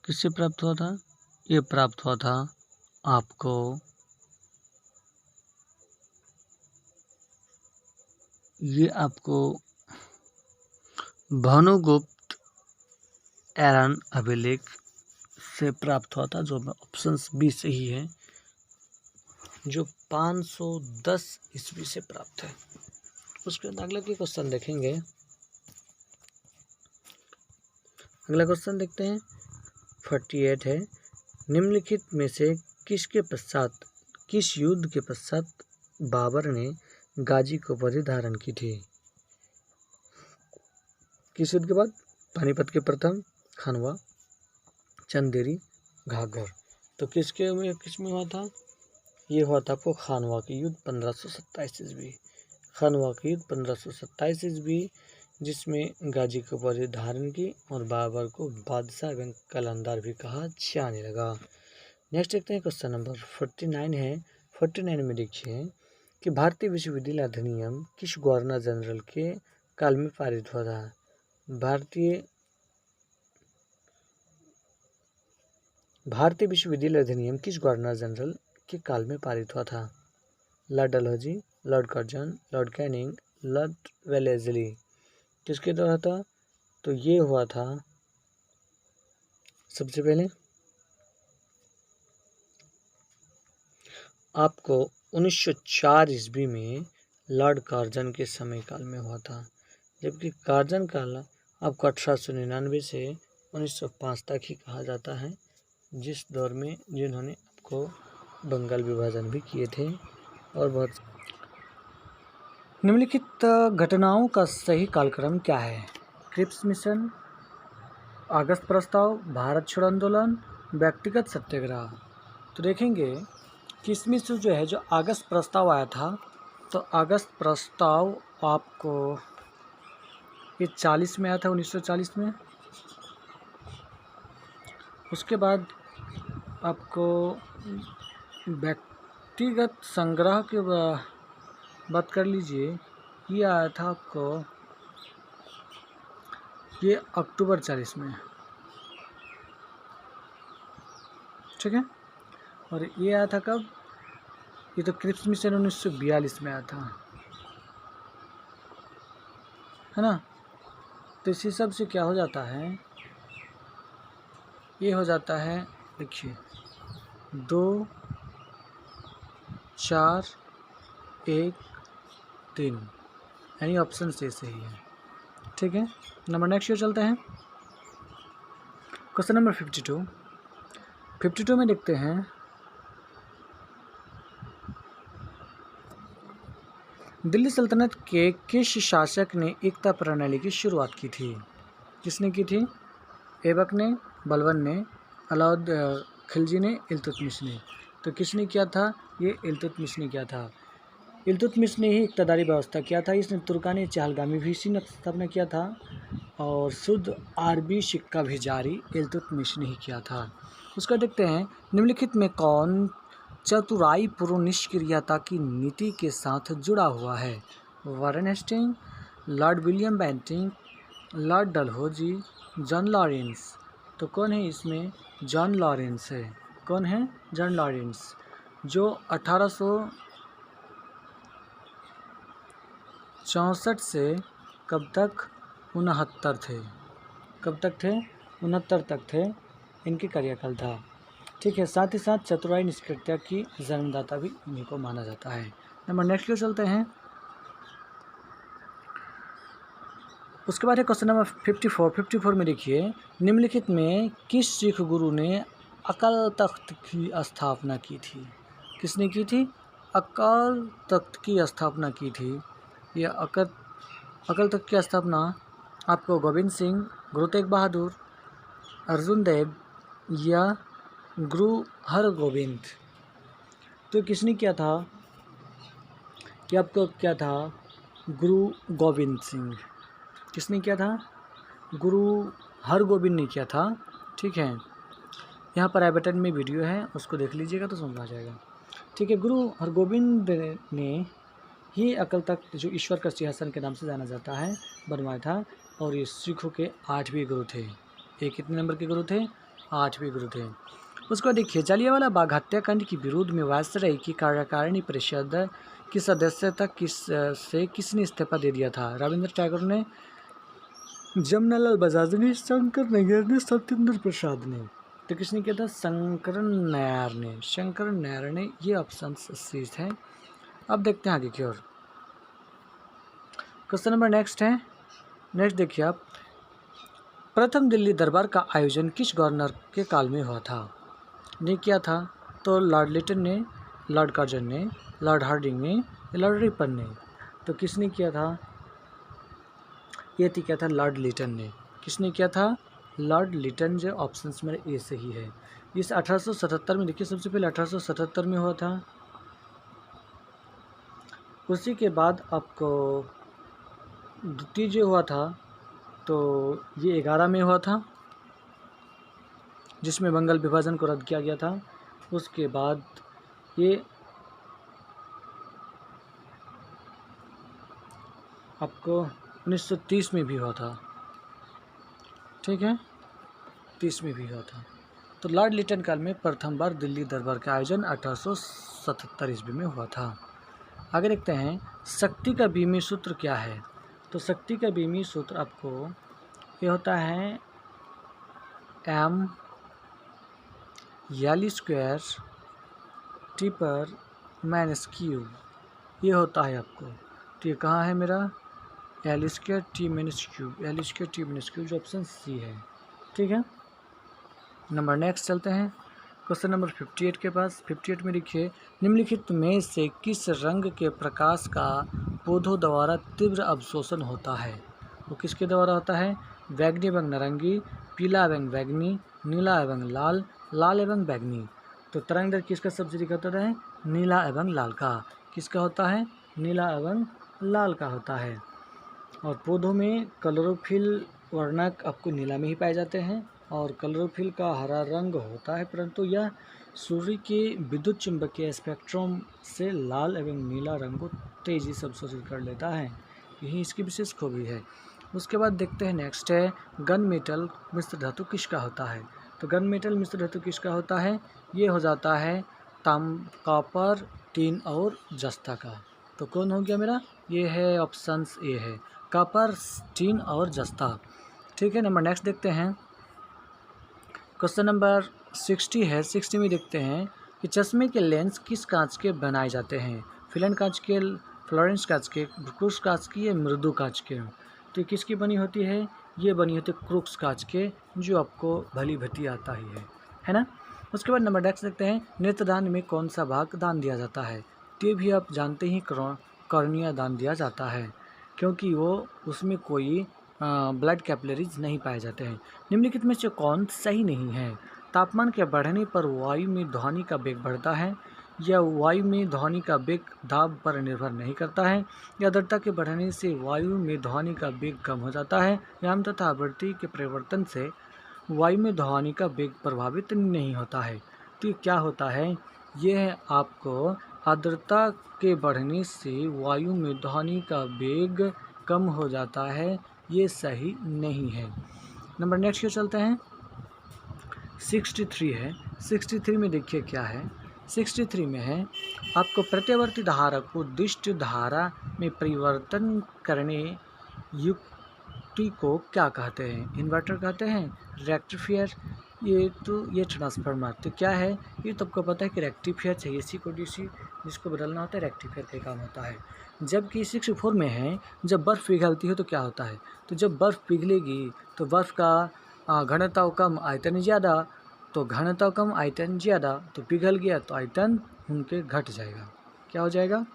किससे प्राप्त हुआ था? ये प्राप्त हुआ था आपको भानुगुप्त एरन अभिलेख से प्राप्त हुआ था, जो ऑप्शन बी सही है, जो 510 ईस्वी से प्राप्त है। उसके बाद अगला क्वेश्चन देखेंगे। अगला क्वेश्चन देखते हैं 48 है। निम्नलिखित में से किस युद्ध के पश्चात बाबर ने गाजी को उपाधि धारण की थी? किस युद्ध के बाद? पानीपत के प्रथम, खानवा, चंदेरी, घाघर। तो किसमें हुआ था? ये हुआ था आपको खानवा के युद्ध 1527 ईस्वी। खानवा के युद्ध 1527 ईस्वी, जिसमें गाजी को उपाधि धारण की और बाबर को बादशाह एवं कलंदर भी कहा जाने लगा। नेक्स्ट देखते हैं क्वेश्चन नंबर 49 है। 49 में देखिए कि भारतीय विश्वविद्यालय अधिनियम किस गवर्नर जनरल के काल में पारित हुआ था। भारतीय विश्वविद्यालय अधिनियम किस गवर्नर जनरल के काल में पारित हुआ था। Lord Dalhousie, Lord Curzon, Lord Canning, Lord Wellesley. किसके द्वारा था? तो ये हुआ था सबसे पहले आपको 1904 ईस्वी में लॉर्ड कर्जन के समय काल में हुआ था, जबकि कर्जन काल आपको 1899 से 1905 तक ही कहा जाता है, जिस दौर में जिन्होंने आपको बंगाल विभाजन भी किए थे। और बहुत निम्नलिखित घटनाओं का सही कालक्रम क्या है? क्रिप्स मिशन, अगस्त प्रस्ताव, भारत छोड़ो आंदोलन, व्यक्तिगत सत्याग्रह। तो देखेंगे कि इसमें से जो है जो अगस्त प्रस्ताव आया था, तो अगस्त प्रस्ताव आपको ये 40 में आया था, 1940 में। उसके बाद आपको व्यक्तिगत संग्रह के बात कर लीजिए, ये आया था आपको ये अक्टूबर 40 में, ठीक है। और ये आया था कब? ये तो क्रिप्स मिशन 1942 में आया था, है ना। तो इस हिसाब से क्या हो जाता है, ये हो जाता है देखिए 2 4 1 3, यानी ऑप्शन से सही है, ठीक है। नंबर नेक्स्ट ईयर चलते हैं। क्वेश्चन नंबर 52 में देखते हैं दिल्ली सल्तनत के किस शासक ने एकता प्रणाली की शुरुआत की थी? किसने की थी? ऐबक ने, बलबन ने, अलाउद्दीन खिलजी ने, इल्तुतमिश ने। तो किसने किया था? ये इल्तुतमिश ने किया था। इल्तुतमिश ने ही इक़्तिदारी व्यवस्था किया था। इसने तुर्कानी चहलगामी भी इसी ने स्थापना किया था, और शुद्ध अरबी सिक्का भी जारी इल्तुतमिश ने ही किया था। उसका देखते हैं निम्नलिखित में कौन चतुराई पूर्ण निष्क्रियता की नीति के साथ जुड़ा हुआ है? Warren Hasting, lord William Bentinck, lord Dalhousie, John Lawrence. तो कौन है इसमें? जॉन लॉरेंस है। कौन है? जॉन लॉरेंस, जो 1864 से कब तक? 69 थे। कब तक थे? 69 तक थे इनके कार्यकाल था, ठीक है। साथ ही साथ चतुराई निष्क्रियता की जन्मदाता भी इन्हीं को माना जाता है। नंबर नेक्स्ट की ओर चलते हैं। उसके बाद है क्वेश्चन नंबर 54 में देखिए निम्नलिखित में किस सिख गुरु ने अकाल तख्त की स्थापना की थी? किसने की थी? अकाल तख्त की स्थापना की थी। यह अकाल तख्त की स्थापना आपको गोविंद सिंह, गुरु तेग बहादुर, अर्जुन देव या गुरु हरगोविंद। तो किसने किया था? कि आपको क्या था? गुरु गोविंद सिंह। किसने किया था? गुरु हरगोविंद ने किया था, ठीक है। यहाँ पर आई बटन में वीडियो है, उसको देख लीजिएगा तो समझ आ जाएगा, ठीक है। गुरु हरगोविंद ने ही अकाल तख्त, जो ईश्वर का सिंहासन के नाम से जाना जाता है, बनवाया था। और ये सिखों के 8वें गुरु थे। ये कितने नंबर के गुरु थे? 8वें गुरु थे। उसको देखिए जालियांवाला बाग हत्याकांड के विरोध में वायसराय की कार्यकारिणी परिषद की सदस्यता किसने इस्तीफा दे दिया था? रविंद्र टैगोर ने, जमनालाल बजाज ने, शंकर नायर ने, सत्येंद्र प्रसाद ने। तो किसने किया था? शंकर नायर ने। शंकर नायर ने, ये ऑप्शन सी है। अब देखते हैं आगे की ओर। क्वेश्चन नंबर नेक्स्ट है। नेक्स्ट देखिए आप, प्रथम दिल्ली दरबार का आयोजन किस गवर्नर के काल में हुआ था? ने किया था? तो लॉर्ड लिटन ने, लॉर्ड कर्जन ने, लॉर्ड हार्डिंग ने, लॉर्ड रिपन ने। तो किसने किया था? ये किया था लॉर्ड लिटन ने। किसने किया था? लॉर्ड लिटन। जो ऑप्शंस में ए सही है। इस 1877 में देखिए, सबसे पहले 1877 में हुआ था। उसी के बाद आपको द्वितीय जो हुआ था, तो ये 11 में हुआ था, जिसमें बंगाल विभाजन को रद्द किया गया था। उसके बाद ये आपको 1930 में भी हुआ था, ठीक है, 30 में भी हुआ था। तो लॉर्ड लिटन काल में प्रथम बार दिल्ली दरबार का आयोजन 1877 ईस्वी में हुआ था। आगे देखते हैं शक्ति का बीमी सूत्र क्या है। तो शक्ति का बीमी सूत्र आपको ये होता है m L स्क्वायर टी पर माइनस क्यू, ये होता है आपको। तो ये कहाँ है मेरा L square T minus Q, L square T minus Q, जो ऑप्शन सी है, ठीक है। नंबर नेक्स्ट चलते हैं क्वेश्चन नंबर 58 के पास। 58 में लिखिए निम्नलिखित में से किस रंग के प्रकाश का पौधों द्वारा तीव्र अवशोषण होता है। वो किसके द्वारा होता है, बैगनी एवं नारंगी, पीला एवं बैगनी, नीला एवं लाल, लाल एवं बैगनी। तो तरंग दैर्घ्य किसका सबसे अधिक होता है, नीला एवं लाल का। किसका होता है, नीला एवं लाल का होता है। और पौधों में क्लोरोफिल वर्णक आपको नीला में ही पाए जाते हैं और क्लोरोफिल का हरा रंग होता है, परंतु यह सूर्य के विद्युत चुंबकीय स्पेक्ट्रम से लाल एवं नीला रंग को तेजी से अवशोषित कर लेता है, यही इसकी विशेष खूबी है। उसके बाद देखते हैं नेक्स्ट है गन मेटल मिश्र धातु किसका होता है। तो गन मेटल मिश्र धातु किसका होता है, ये हो जाता है कॉपर, टिन और जस्ता का। तो कौन हो गया मेरा, ये है ऑप्शन ए है, कॉपर, टिन और जस्ता, ठीक है। नंबर नेक्स्ट देखते हैं क्वेश्चन नंबर 60 है। 60 में देखते हैं कि चश्मे के लेंस किस कांच के बनाए जाते हैं, फिलन कांच के, फ्लोरेंस कांच के, क्रूक्स कांच की या मृदु कांच के। तो किसकी बनी होती है, ये बनी होती है क्रूक्स कांच के, जो आपको भली भती आता ही है ना। उसके बाद नंबर नेक्स्ट देखते हैं नेत्रदान में कौन सा भाग दान दिया जाता है। तो ये भी आप जानते ही कॉर्निया दान दिया जाता है, क्योंकि वो उसमें कोई ब्लड कैपिलरीज नहीं पाए जाते हैं। निम्नलिखित में से कौन सही नहीं है। तापमान के बढ़ने पर वायु में ध्वनि का वेग बढ़ता है, या वायु में ध्वनि का वेग दाब पर निर्भर नहीं करता है, या आर्द्रता के बढ़ने से वायु में ध्वनि का वेग कम हो जाता है, या आम तथा आवृत्ति के परिवर्तन से वायु में ध्वनि का वेग प्रभावित नहीं होता है। तो क्या होता है, यह आपको आर्द्रता के बढ़ने से वायु में ध्वनि का वेग कम हो जाता है, ये सही नहीं है। नंबर नेक्स्ट के चलते हैं 63 है। 63 में देखिए क्या है, 63 में है आपको प्रत्यावर्ती धारा को दिष्ट धारा में परिवर्तन करने युक्ति को क्या कहते हैं, इन्वर्टर कहते हैं, रेक्टिफायर, ये ट्रांसफार्मर। तो क्या है, ये तो आपको पता है कि रेक्टिफायर चाहिए, सी को डीसी जिसको बदलना होता है रेक्टिफायर का काम होता है। जबकि 64 में है जब बर्फ़ पिघलती है तो क्या होता है, तो जब बर्फ़ पिघलेगी तो बर्फ़ का घनत्व कम आयतन ज़्यादा, तो घनत्व कम आयतन ज़्यादा, तो पिघल गया तो आयतन उनके घट जाएगा, क्या हो जाएगा,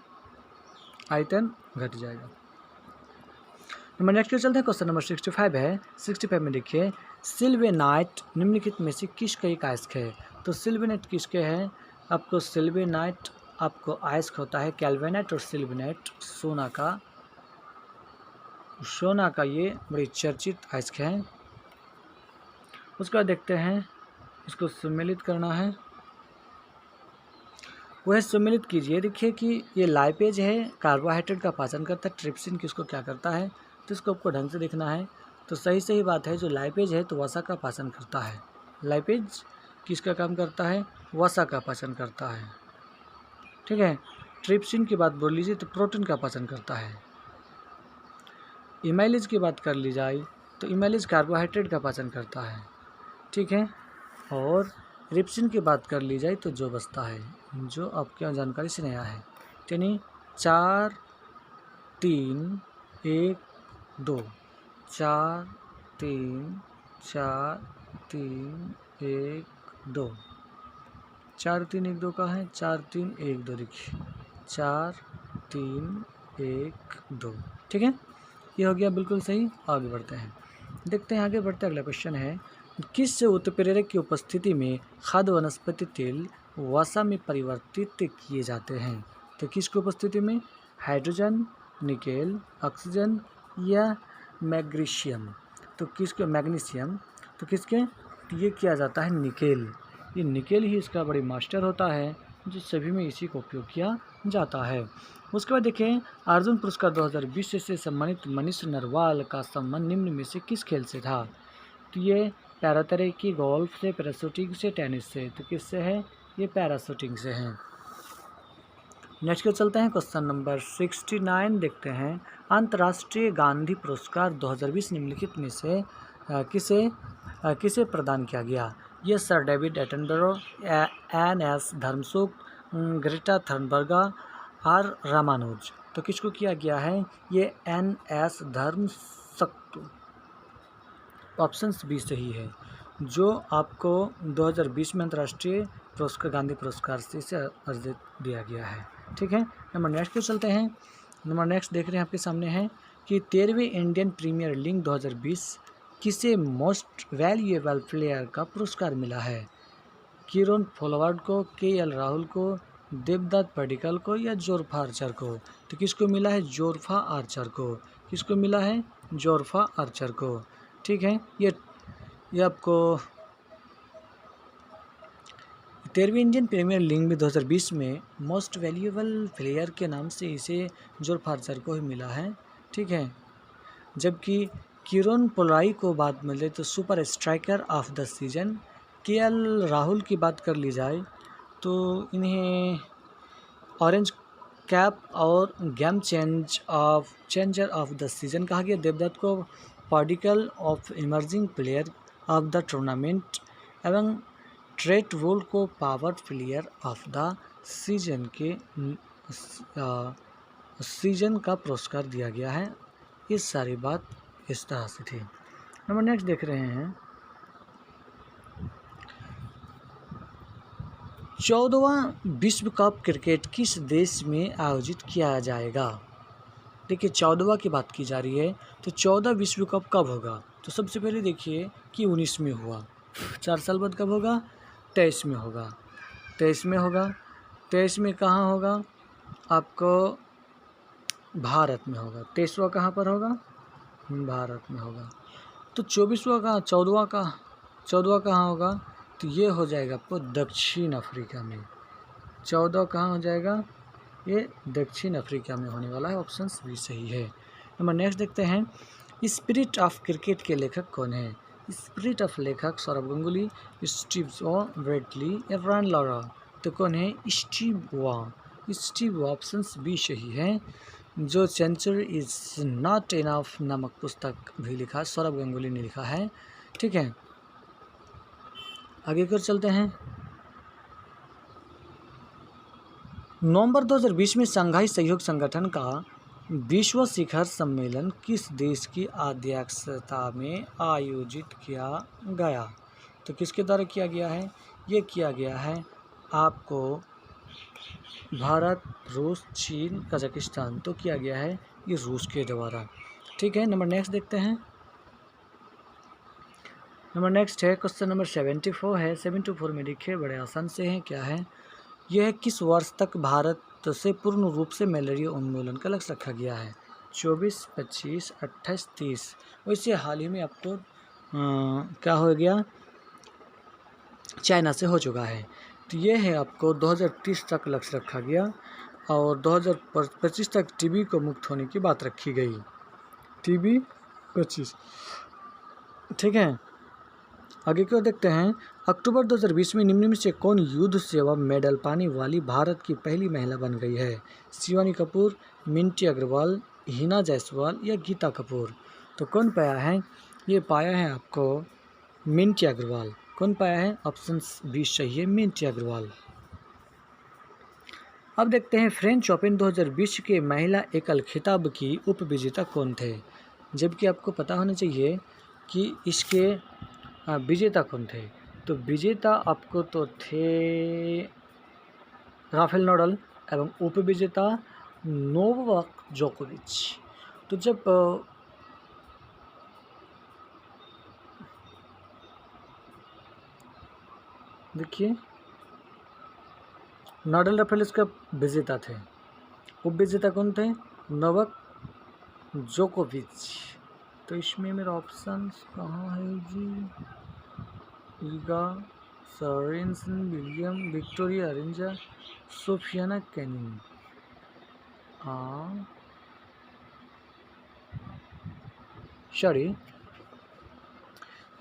आयतन घट जाएगा। नंबर नेक्स्ट चलते हैं क्वेश्चन नंबर 65 है। 65 में देखिए सिल्वेनाइट निम्नलिखित में से किसका एक अयस्क है। तो सिल्वेनाइट किसके हैं, आपको सिल्वेनाइट आपको अयस्क होता है कैल्वेनाइट और सिल्वेनाइट सोना का ये बड़ी चर्चित अयस्क है। उसके बाद देखते हैं इसको सम्मिलित करना है, वह सम्मिलित कीजिए। देखिए कि ये लाइपेज है, कार्बोहाइड्रेट का पाचन करता है, ट्रिप्सिन किसको क्या करता है, तो इसको आपको ढंग से देखना है। तो सही बात है, जो लाइपेज है तो वसा का पाचन करता है, लाइपेज किसका काम करता है, वसा का पाचन करता है, ठीक है। ट्रिप्सिन की बात बोल लीजिए तो प्रोटीन का पाचन करता है। इमाइलेज की बात कर ली जाए तो इमाइलेज कार्बोहाइड्रेट का पाचन करता है, ठीक है। और रिप्सिन की बात कर ली जाए तो जो बचता है, जो आपके जानकारी से नया है, यानी 4 3 1 2, 4 3 4 3 1 2, 4 3 1 2 का है, 4 3 1 2 देखिए 4 3 1 2, ठीक है। ये हो गया बिल्कुल सही। आगे बढ़ते हैं, देखते हैं आगे बढ़ते अगला क्वेश्चन है किस उत्प्रेरक की उपस्थिति में खाद्य वनस्पति तेल वसा में परिवर्तित किए जाते हैं। तो किसकी उपस्थिति में, हाइड्रोजन, निकेल, ऑक्सीजन या मैग्नीशियम। तो किसके, मैग्नीशियम, तो किसके, ये किया जाता है निकेल, ये निकेल ही इसका बड़ी मास्टर होता है, जो सभी में इसी को उपयोग किया जाता है। उसके बाद देखें, अर्जुन पुरस्कार 2020 से सम्मानित मनीष नरवाल का सम्मान निम्न में से किस खेल से था? तो ये पैरा तैराकी, गोल्फ से, पैराशूटिंग से, टेनिस से। तो किससे है? ये पैराशूटिंग से है। नेक्स्ट को चलते हैं, क्वेश्चन नंबर 69 देखते हैं। अंतर्राष्ट्रीय गांधी पुरस्कार 2020 निम्नलिखित में से किसे प्रदान किया गया? ये sir David Attenborough, N S. Dharmsukh, Greta Thunberg, R Ramanuj. तो किसको किया गया है? ये एन.एस. धर्मसुख। ऑप्शन बी सही है, जो आपको 2020 में अंतर्राष्ट्रीय पुरस्कार गांधी पुरस्कार से इसे अर्जित दिया गया है। ठीक है, नंबर नेक्स्ट पे चलते हैं। नंबर नेक्स्ट देख रहे हैं आपके सामने है कि 13वीं इंडियन प्रीमियर लीग 2020 किसे मोस्ट वैल्यूएबल प्लेयर का पुरस्कार मिला है? किरण पोलार्ड को, के.एल. राहुल को, देवदत्त पडिक्कल को या जोरफा आर्चर को? तो किसको मिला है? जोरफा आर्चर को। किसको मिला है? जोरफा आर्चर को। ठीक है, ये आपको 13वीं इंडियन प्रीमियर लीग में 2020 में मोस्ट वैल्यूएबल प्लेयर के नाम से इसे जोरफा आर्चर को ही मिला है। ठीक है, जबकि किरण पोलार्ड को बात मिले तो super striker of the season, KL. Rahul की बात कर ली जाए तो इन्हें ऑरेंज कैप और game changer of the season कहा गया। देवदत्त को Padikkal of emerging player of the tournament एवं ट्रेट वोल को power player of the season के सीजन का पुरस्कार दिया गया है। ये सारी बात इस तरह से थी। नंबर नेक्स्ट देख रहे हैं, 14वां विश्व कप क्रिकेट किस देश में आयोजित किया जाएगा? देखिए 14वां की बात की जा रही है, तो 14 विश्व कप कब होगा? तो सबसे पहले देखिए कि 19 में हुआ, 4 साल बाद कब होगा? 23 में होगा। 23 में होगा। 23 में कहाँ होगा? आपको भारत में होगा। 23वां कहाँ पर होगा? भारत में होगा। तो 24वां कहाँ? 14वां कहाँ होगा? तो ये हो जाएगा आपको दक्षिण अफ्रीका में। 14 कहाँ हो जाएगा? ये दक्षिण अफ्रीका में होने वाला है। ऑप्शन भी सही है। नंबर नेक्स्ट देखते हैं, स्पिरिट ऑफ क्रिकेट के लेखक कौन है? स्पिरिट ऑफ लेखक Saurabh Ganguly, Steve Waugh, Bradley या ब्रायन लारा? तो कौन है? Steve Waugh. ऑप्शन बी सही है, जो सेंचुरी इज नॉट इनफ नामक पुस्तक भी लिखा सौरभ गांगुली ने लिखा है। ठीक है, आगे कर चलते हैं। नवंबर 2020 में शंघाई सहयोग संगठन का विश्व शिखर सम्मेलन किस देश की अध्यक्षता में आयोजित किया गया? तो किसके द्वारा किया गया है? ये किया गया है आपको भारत, रूस, चीन, कजाकिस्तान। तो किया गया है ये रूस के द्वारा। ठीक है, नंबर नेक्स्ट देखते हैं। नंबर नेक्स्ट है क्वेश्चन नंबर 74 है। 74 में देखिए बड़े आसान से हैं। क्या है? यह किस वर्ष तक भारत से पूर्ण रूप से मलेरिया उन्मूलन का लक्ष्य रखा गया है? 24, 25, 28, 30। वैसे हाल ही में आपको क्या हो गया? चाइना से हो चुका है। तो ये है आपको 2030 तक लक्ष्य रखा गया और 2025 तक टीबी को मुक्त होने की बात रखी गई। टीबी 25। ठीक है, आगे क्यों देखते हैं। अक्टूबर 2020 में निम्न में से कौन युद्ध सेवा मेडल पाने वाली भारत की पहली महिला बन गई है? शिवानी कपूर, मिंटी अग्रवाल, हिना जायसवाल या गीता कपूर? तो कौन पाया है? ये पाया है आपको मिंटी अग्रवाल। कौन पाया है? ऑप्शन बी सही है, मिंटी अग्रवाल। अब देखते हैं फ्रेंच ओपन 2020 के महिला एकल खिताब की उपविजेता कौन थे? जबकि आपको पता होना चाहिए कि इसके विजेता कौन थे। तो विजेता आपको तो थे राफेल नडाल एवं उपविजेता नोवाक जोकोविच। तो जब देखिए नडाल राफेल इसका विजेता थे, उपविजेता कौन थे? नोवाक जोकोविच। तो इसमें मेरा ऑप्शन कहाँ है जी? Iga Sorensen, William, Victoria Aranza, Sofiana Canning. Sorry,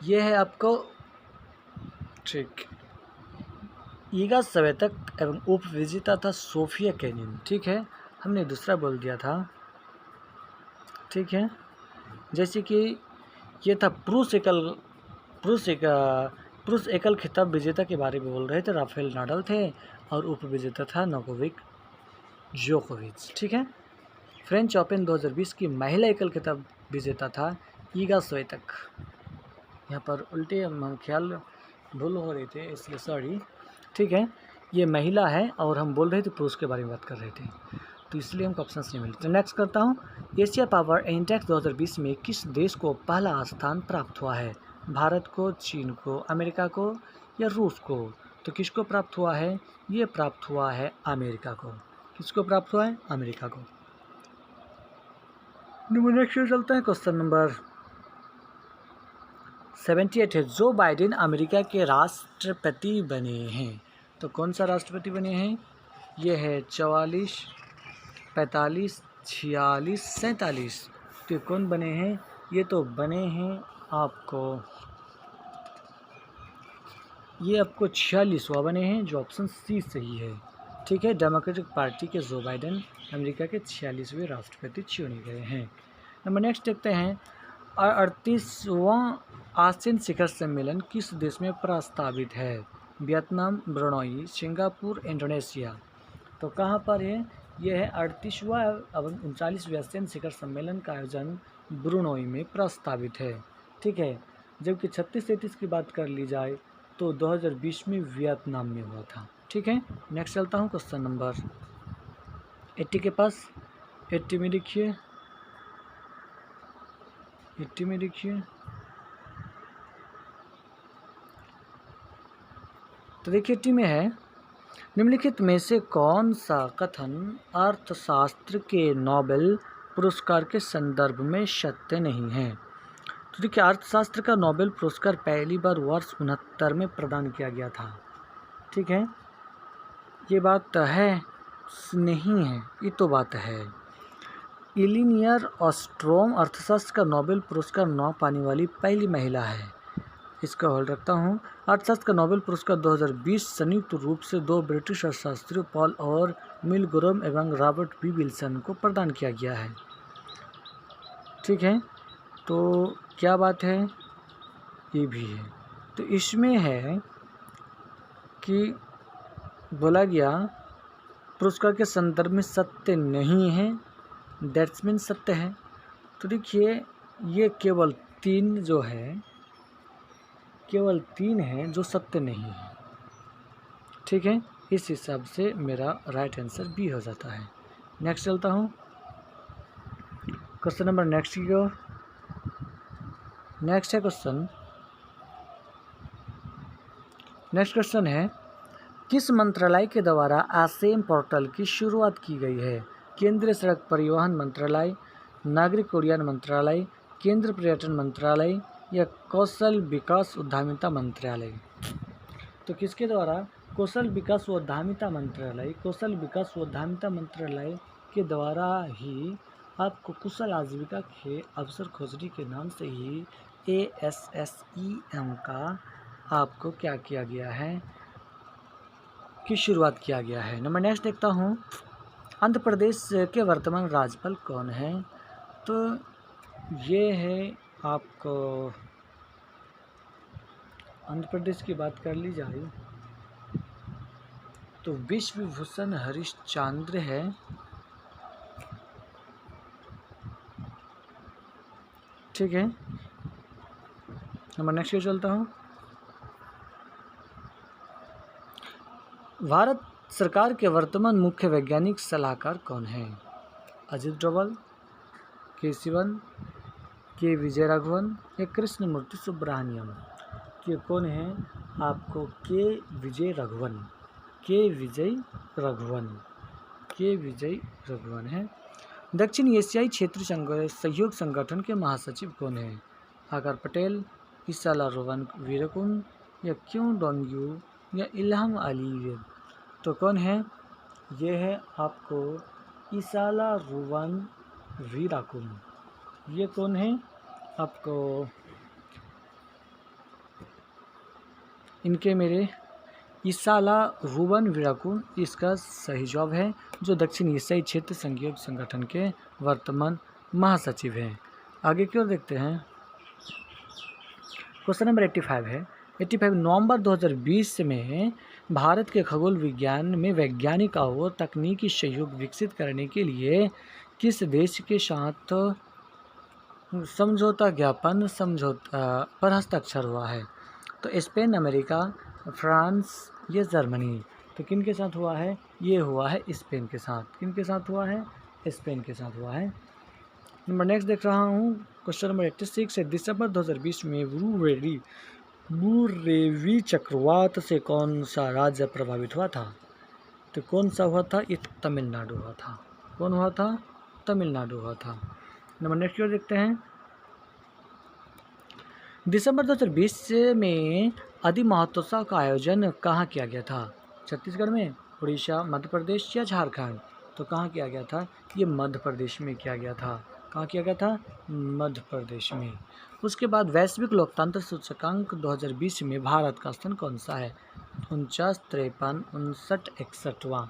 ये है आपको ठीक। ईगा सवेतक एवं उपविजेता था सोफिया कैनिन। ठीक है, हमने दूसरा बोल दिया था। ठीक है, जैसे कि ये था पुरुष एकल खिताब विजेता के बारे में बोल रहे थे, राफेल नाडाल थे, और उपविजेता था नोवाक जोकोविच। ठीक है, फ्रेंच ओपन 2020 की महिला एकल खिताब विजेता था ईगा स्वेतक। यहाँ पर उल्टे ख्याल भूल हो रहे थे, इसलिए सॉरी। ठीक है, ये महिला है और हम बोल रहे थे पुरुष के बारे में बात कर रहे थे, तो इसलिए हमको ऑप्शन नहीं मिले। तो नेक्स्ट करता हूँ, एशिया पावर इंडेक्स 2020 में किस देश को पहला स्थान प्राप्त हुआ है? भारत को, चीन को, अमेरिका को या रूस को? तो किसको प्राप्त हुआ है? ये प्राप्त हुआ है अमेरिका को। किसको प्राप्त हुआ है? अमेरिका को। नेक्स्ट चलता है, क्वेश्चन नंबर 78 है, जो बाइडेन अमेरिका के राष्ट्रपति बने हैं। तो कौन सा राष्ट्रपति बने हैं? ये है 44, 45, 46, 47। तो कौन बने हैं? ये तो बने हैं आपको, ये आपको 46वां बने हैं, जो ऑप्शन सी सही है। ठीक है, डेमोक्रेटिक पार्टी के जो बाइडेन अमेरिका के 46वें राष्ट्रपति चुने गए हैं। नंबर नेक्स्ट देखते हैं, 38वां आसियान शिखर सम्मेलन किस देश में प्रस्तावित है? Vietnam, Brunei, Singapore, Indonesia. तो कहाँ पर है? यह है 38वां एवं 39वें आसियान शिखर सम्मेलन का आयोजन ब्रुनई में प्रस्तावित है। ठीक है, जबकि 36-37 की बात कर ली जाए तो 2020 में वियतनाम में हुआ था। ठीक है, नेक्स्ट चलता हूँ, क्वेश्चन नंबर 80 के पास। 80 में देखिए, 80 में देखिए, तो देखिए 80 में है, निम्नलिखित में से कौन सा कथन अर्थशास्त्र के नोबेल पुरस्कार के संदर्भ में सत्य नहीं है? तो देखिए, अर्थशास्त्र का नोबेल पुरस्कार पहली बार वर्ष 69 में प्रदान किया गया था। ठीक है, ये बात है नहीं है, ये तो बात है। इलिनियर ऑस्ट्रोम अर्थशास्त्र का नोबेल पुरस्कार न पाने वाली पहली महिला है। इसका होल्ड रखता हूँ। अर्थशास्त्र का नोबेल पुरस्कार 2020 संयुक्त रूप से 2 ब्रिटिश अर्थशास्त्रियों पॉल और मिलग्रोम एवं रॉबर्ट बी विल्सन को प्रदान किया गया है। ठीक है, तो क्या बात है? ये भी है। तो इसमें है कि बोला गया पुरस्कार के संदर्भ में सत्य नहीं है, दैट्स मीन सत्य है। तो देखिए, ये केवल 3 जो है, केवल 3 है जो सत्य नहीं है। ठीक है, इस हिसाब से मेरा राइट आंसर बी हो जाता है। नेक्स्ट चलता हूँ, क्वेश्चन नंबर नेक्स्ट की ओर। नेक्स्ट है क्वेश्चन, नेक्स्ट क्वेश्चन है, किस मंत्रालय के द्वारा आसेम पोर्टल की शुरुआत की गई है? केंद्रीय सड़क परिवहन मंत्रालय, नागरिक उड्डयन मंत्रालय, केंद्रीय पर्यटन मंत्रालय या कौशल विकास उद्यमिता मंत्रालय? तो किसके द्वारा? कौशल विकास व उद्यमिता मंत्रालय। कौशल विकास व उद्यमिता मंत्रालय के द्वारा ही आपको कुशल आजीविका के अवसर खोजने के नाम से ही ASSEM का आपको क्या किया गया है, की शुरुआत किया गया है। नंबर नेक्स्ट देखता हूँ, आंध्र प्रदेश के वर्तमान राज्यपाल कौन है? तो ये है आपको, आंध्र प्रदेश की बात कर ली जाए तो विश्वभूषण हरिश्चंद्र है। ठीक है, नंबर नेक्स्ट चलता हूँ, भारत सरकार के वर्तमान मुख्य वैज्ञानिक सलाहकार कौन है? अजित डोभाल, के सिवन, के विजय राघवन या कृष्णमूर्ति सुब्रमण्यम? ये कौन है? आपको के विजय राघवन, के विजय राघवन है। दक्षिण एशियाई क्षेत्र सहयोग संगठन के महासचिव कौन है? आकार पटेल, ईसाला रोवन वीरकुन, या क्यों डोंगयू या इल्हाम अलीव। तो कौन है? ये है आपको इसाला रूवन वीराकुन। ये कौन है? आपको इनके मेरे इसाला रूवन वीराकुन इसका सही जवाब है, जो दक्षिण एशियाई क्षेत्र सहयोग संगठन के वर्तमान महासचिव हैं। आगे की ओर देखते हैं। क्वेश्चन नंबर 85 है। 85 नवंबर 2020 में भारत के खगोल विज्ञान में वैज्ञानिक और तकनीकी सहयोग विकसित करने के लिए किस देश के साथ समझौता पर हस्ताक्षर हुआ है? तो स्पेन, अमेरिका, फ्रांस या जर्मनी। तो किन के साथ हुआ है? ये हुआ है स्पेन के साथ। किन के साथ हुआ है? स्पेन के साथ हुआ है। नंबर नेक्स्ट देख रहा हूँ। क्वेश्चन नंबर 86 है। दिसंबर 2020 में बुरेवी चक्रवात से कौन सा राज्य प्रभावित हुआ था? तो कौन सा हुआ था? ये तमिलनाडु हुआ था। कौन हुआ था? तमिलनाडु हुआ था। नंबर नेक्स्ट की ओर देखते हैं। दिसंबर 2020 में आदि महोत्सव का आयोजन कहाँ किया गया था? छत्तीसगढ़ में, उड़ीसा, मध्य प्रदेश या झारखंड? तो कहाँ किया गया था? ये मध्य प्रदेश में किया गया था। कहाँ किया गया था? मध्य प्रदेश में। उसके बाद वैश्विक लोकतंत्र सूचकांक 2020 में भारत का स्थान कौन सा है? 49, 53, 59, 61वां।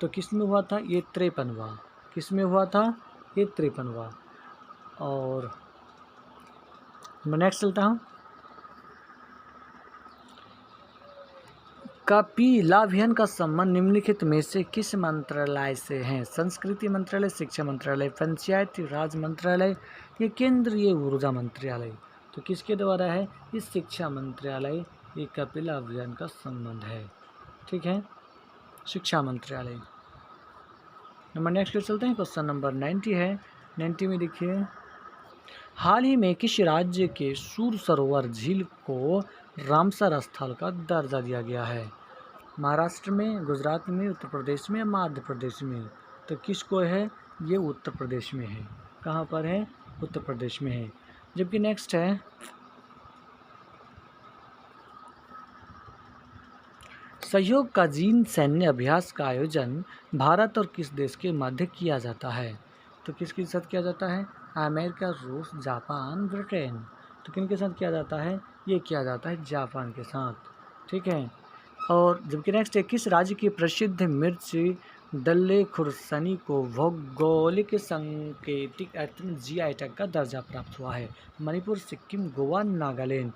तो किस में हुआ था? ये 53वां। किस में हुआ था? ये 53वां। और मैं नेक्स्ट चलता हूँ। कपिलाभियन का संबंध निम्नलिखित में से किस मंत्रालय से है? संस्कृति मंत्रालय, शिक्षा मंत्रालय, पंचायती राज मंत्रालय या केंद्रीय ऊर्जा मंत्रालय? तो किसके द्वारा है? इस शिक्षा मंत्रालय ये कपिलाभियन का संबंध है। ठीक है, शिक्षा मंत्रालय। नंबर नेक्स्ट चलते हैं। क्वेश्चन नंबर 90 है। 90 में देखिए, हाल ही में किस राज्य के सूर सरोवर झील को रामसर स्थल का दर्जा दिया गया है? महाराष्ट्र में, गुजरात में, उत्तर प्रदेश में, मध्य प्रदेश में? तो किसको है? ये उत्तर प्रदेश में है। कहाँ पर है? उत्तर प्रदेश में है। जबकि नेक्स्ट है, सहयोग का जीन सैन्य अभ्यास का आयोजन भारत और किस देश के मध्य किया जाता है? तो किसके साथ किया जाता है? अमेरिका, रूस, जापान, ब्रिटेन। तो किन के साथ किया जाता है? ये किया जाता है जापान के साथ। ठीक है। और जबकि नेक्स्ट है, किस राज्य की प्रसिद्ध मिर्च डल्ले खुरसनी को भौगोलिक सांकेतिक अर्थ में GI टैग का दर्जा प्राप्त हुआ है? मणिपुर, सिक्किम, गोवा, नागालैंड?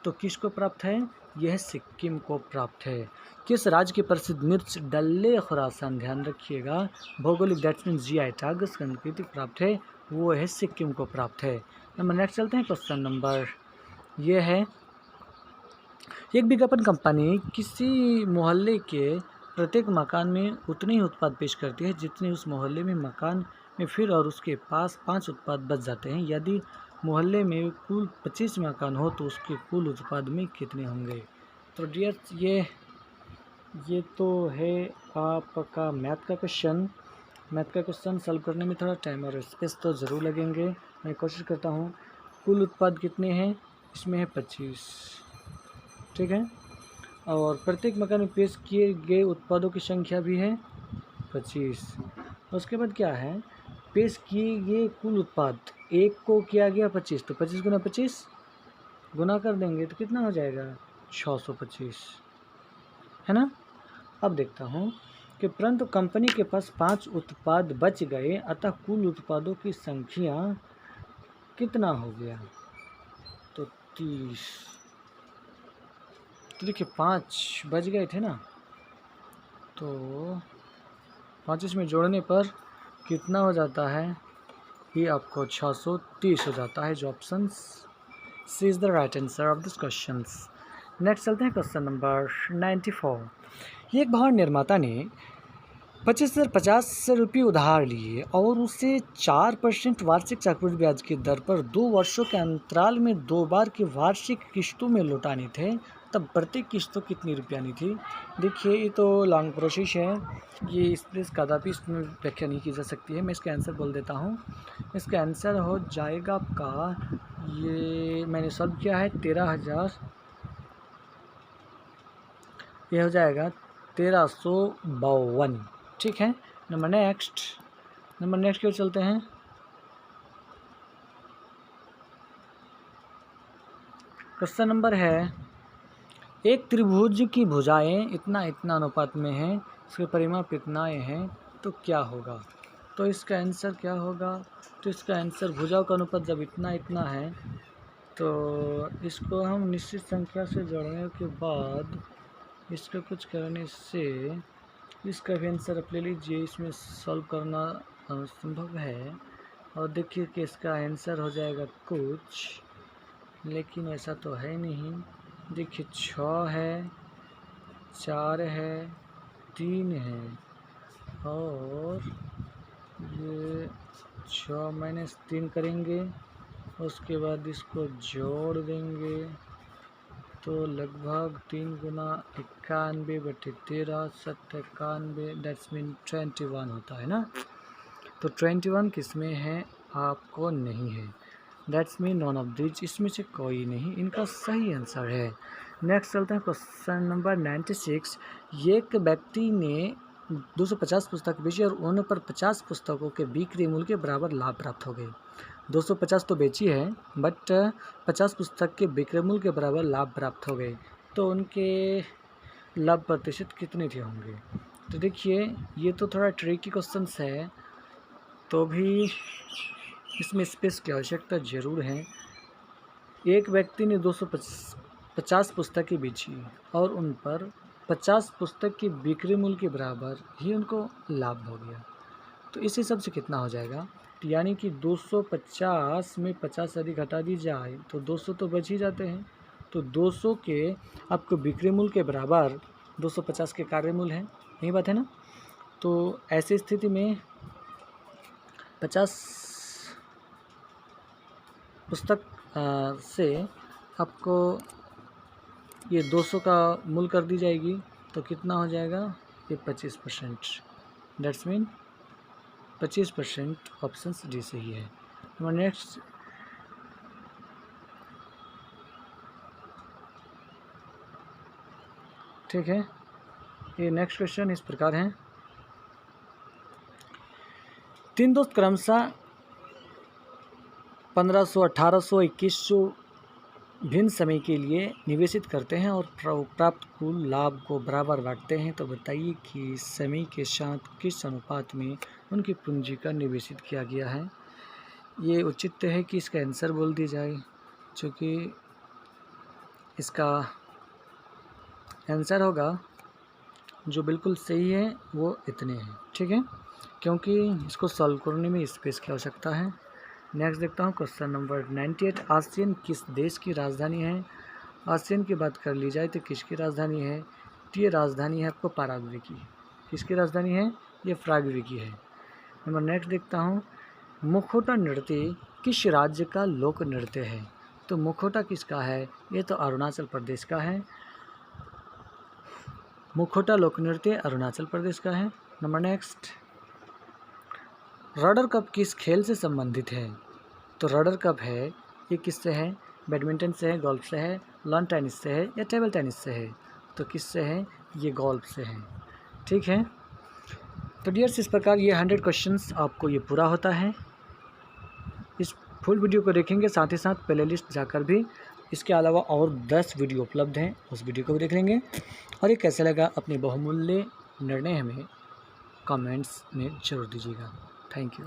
तो किसको प्राप्त है? यह सिक्किम को प्राप्त है। किस राज्य की प्रसिद्ध मिर्च डल्ले खुरासान, ध्यान रखिएगा, भौगोलिक दैट्स मीन GI टैग सांकेतिक प्राप्त है? वो है सिक्किम को प्राप्त है। नंबर नेक्स्ट चलते हैं। क्वेश्चन नंबर ये है, एक विज्ञापन कंपनी किसी मोहल्ले के प्रत्येक मकान में उतने ही उत्पाद पेश करती है जितने उस मोहल्ले में मकान में फिर और उसके पास 5 उत्पाद बच जाते हैं। यदि मोहल्ले में कुल 25 मकान हो तो उसके कुल उत्पाद में कितने होंगे? तो डियर्स, ये तो है आपका मैथ का क्वेश्चन। मैथ का क्वेश्चन सॉल्व करने में थोड़ा टाइम और स्पेस तो ज़रूर लगेंगे। मैं कोशिश करता हूँ। कुल उत्पाद कितने हैं? इसमें है 25। ठीक है। और प्रत्येक मकान में पेश किए गए उत्पादों की संख्या भी है 25। उसके बाद क्या है? पेश किए गए कुल उत्पाद, एक को किया गया 25, तो 25 गुना 25 गुना कर देंगे तो कितना हो जाएगा? 625, है ना। अब देखता हूँ कि परंतु कंपनी के पास 5 उत्पाद बच गए, अतः कुल उत्पादों की संख्या कितना हो गया? तो 30। तो देखिए 5 बच गए थे ना, तो 5 इसमें जोड़ने पर कितना हो जाता है? ये आपको 630 हो जाता है, जो option C is the right answer of this question. Next चलते हैं। Question number 94। एक भवन निर्माता ने 25,050 रुपये उधार लिए और उसे 4% वार्षिक चक्रवृद्धि ब्याज की दर पर 2 वर्षों के अंतराल में 2 बार की वार्षिक किस्तों में लौटाने थे, तब प्रत्येक किस्तों कितनी रुपये आनी थी? देखिए, ये तो लॉन्ग प्रोसेस है, ये इस कदापि इसमें व्याख्या नहीं की जा सकती है। मैं इसका आंसर बोल देता हूँ। इसका आंसर हो जाएगा आपका, ये मैंने सॉल्व किया है, 13,000 ये हो जाएगा 1352। ठीक है। नंबर नेक्स्ट की ओर चलते हैं। क्वेश्चन नंबर है, एक त्रिभुज की भुजाएं इतना अनुपात में हैं, इसके परिमाप इतना हैं, तो क्या होगा? तो इसका आंसर क्या होगा? तो इसका आंसर भुजाओं का अनुपात जब इतना है तो इसको हम निश्चित संख्या से जोड़ने के बाद इसका कुछ करने से इसका भी आंसर आप ले लीजिए। इसमें सॉल्व करना संभव है और देखिए कि इसका आंसर हो जाएगा कुछ, लेकिन ऐसा तो है नहीं। देखिए 6 है, 4 है, 3 है और ये 6 माइनस 3 करेंगे, उसके बाद इसको जोड़ देंगे तो लगभग 3 गुना 91 बटे 13 7 91, दैट्स मीन 21 होता है ना। तो 21 किसमें है? आपको नहीं है, that's mean none of this, इसमें से कोई नहीं इनका सही आंसर है। नेक्स्ट चलते हैं क्वेश्चन नंबर 96। एक व्यक्ति ने 250 पुस्तक बेची और उन पर 50 पुस्तकों के बिक्री मूल्य के बराबर लाभ प्राप्त हो गए। 250 तो बेची है बट 50 पुस्तक के बिक्री मूल्य के बराबर लाभ प्राप्त हो गए, तो उनके लाभ प्रतिशत कितने थे होंगे? तो देखिए ये तो थोड़ा ट्रिकी क्वेश्चन है, तो भी इसमें स्पेस की आवश्यकता ज़रूर है। एक व्यक्ति ने 250 पुस्तकें बेची और उन पर 50 पुस्तक की बिक्री मूल्य के बराबर ही उनको लाभ हो गया, तो इस हिसाब से कितना हो जाएगा? यानी कि 250 में 50 अधिक हटा दी जाए तो 200 तो बच ही जाते हैं, तो 200 के आपको बिक्री मूल्य के बराबर 250 के कार्य मूल्य है, यही बात है ना। तो ऐसी स्थिति में 50 पुस्तक से आपको ये 200 का मूल्य कर दी जाएगी, तो कितना हो जाएगा? ये 25%, दैट्स मीन 25% ऑप्शन डी सही है। नेक्स्ट ठीक है, ये नेक्स्ट क्वेश्चन इस प्रकार है। 3 दोस्त क्रमशः 1500, 1800, 2100 भिन्न समय के लिए निवेशित करते हैं और प्राप्त कुल लाभ को बराबर बांटते हैं, तो बताइए कि समय के साथ किस अनुपात में उनकी पूंजी का निवेशित किया गया है। ये उचित है कि इसका आंसर बोल दी जाए, क्योंकि इसका आंसर होगा जो बिल्कुल सही है वो इतने हैं। ठीक है, क्योंकि इसको सॉल्व करने में स्पेस की आवश्यकता है। नेक्स्ट देखता हूँ क्वेश्चन नंबर 98। आसियन किस देश की राजधानी है? आसियन की बात कर ली जाए तो किसकी राजधानी है? तो ये राजधानी है आपको पैराग्वे की। किसकी राजधानी है? ये पैराग्वे की है। नंबर नेक्स्ट देखता हूँ, मुखौटा नृत्य किस राज्य का लोक नृत्य है? तो मुखौटा किसका है? ये तो अरुणाचल प्रदेश का है। मुखौटा लोक नृत्य अरुणाचल प्रदेश का है। नंबर नेक्स्ट, रडर कप किस खेल से संबंधित है? तो रडर कप है ये किससे है? बैडमिंटन से है, गोल्फ से है, लॉन टेनिस से है या टेबल टेनिस से है? तो किससे है? ये गोल्फ से है। ठीक है, तो डियर्स इस प्रकार ये 100 क्वेश्चंस आपको ये पूरा होता है। इस फुल वीडियो को देखेंगे, साथ ही साथ प्ले लिस्ट जाकर भी इसके अलावा और 10 वीडियो उपलब्ध हैं, उस वीडियो को भी देख लेंगे। और ये कैसे लगा अपने बहुमूल्य निर्णय हमें कमेंट्स में ज़रूर दीजिएगा। Thank you.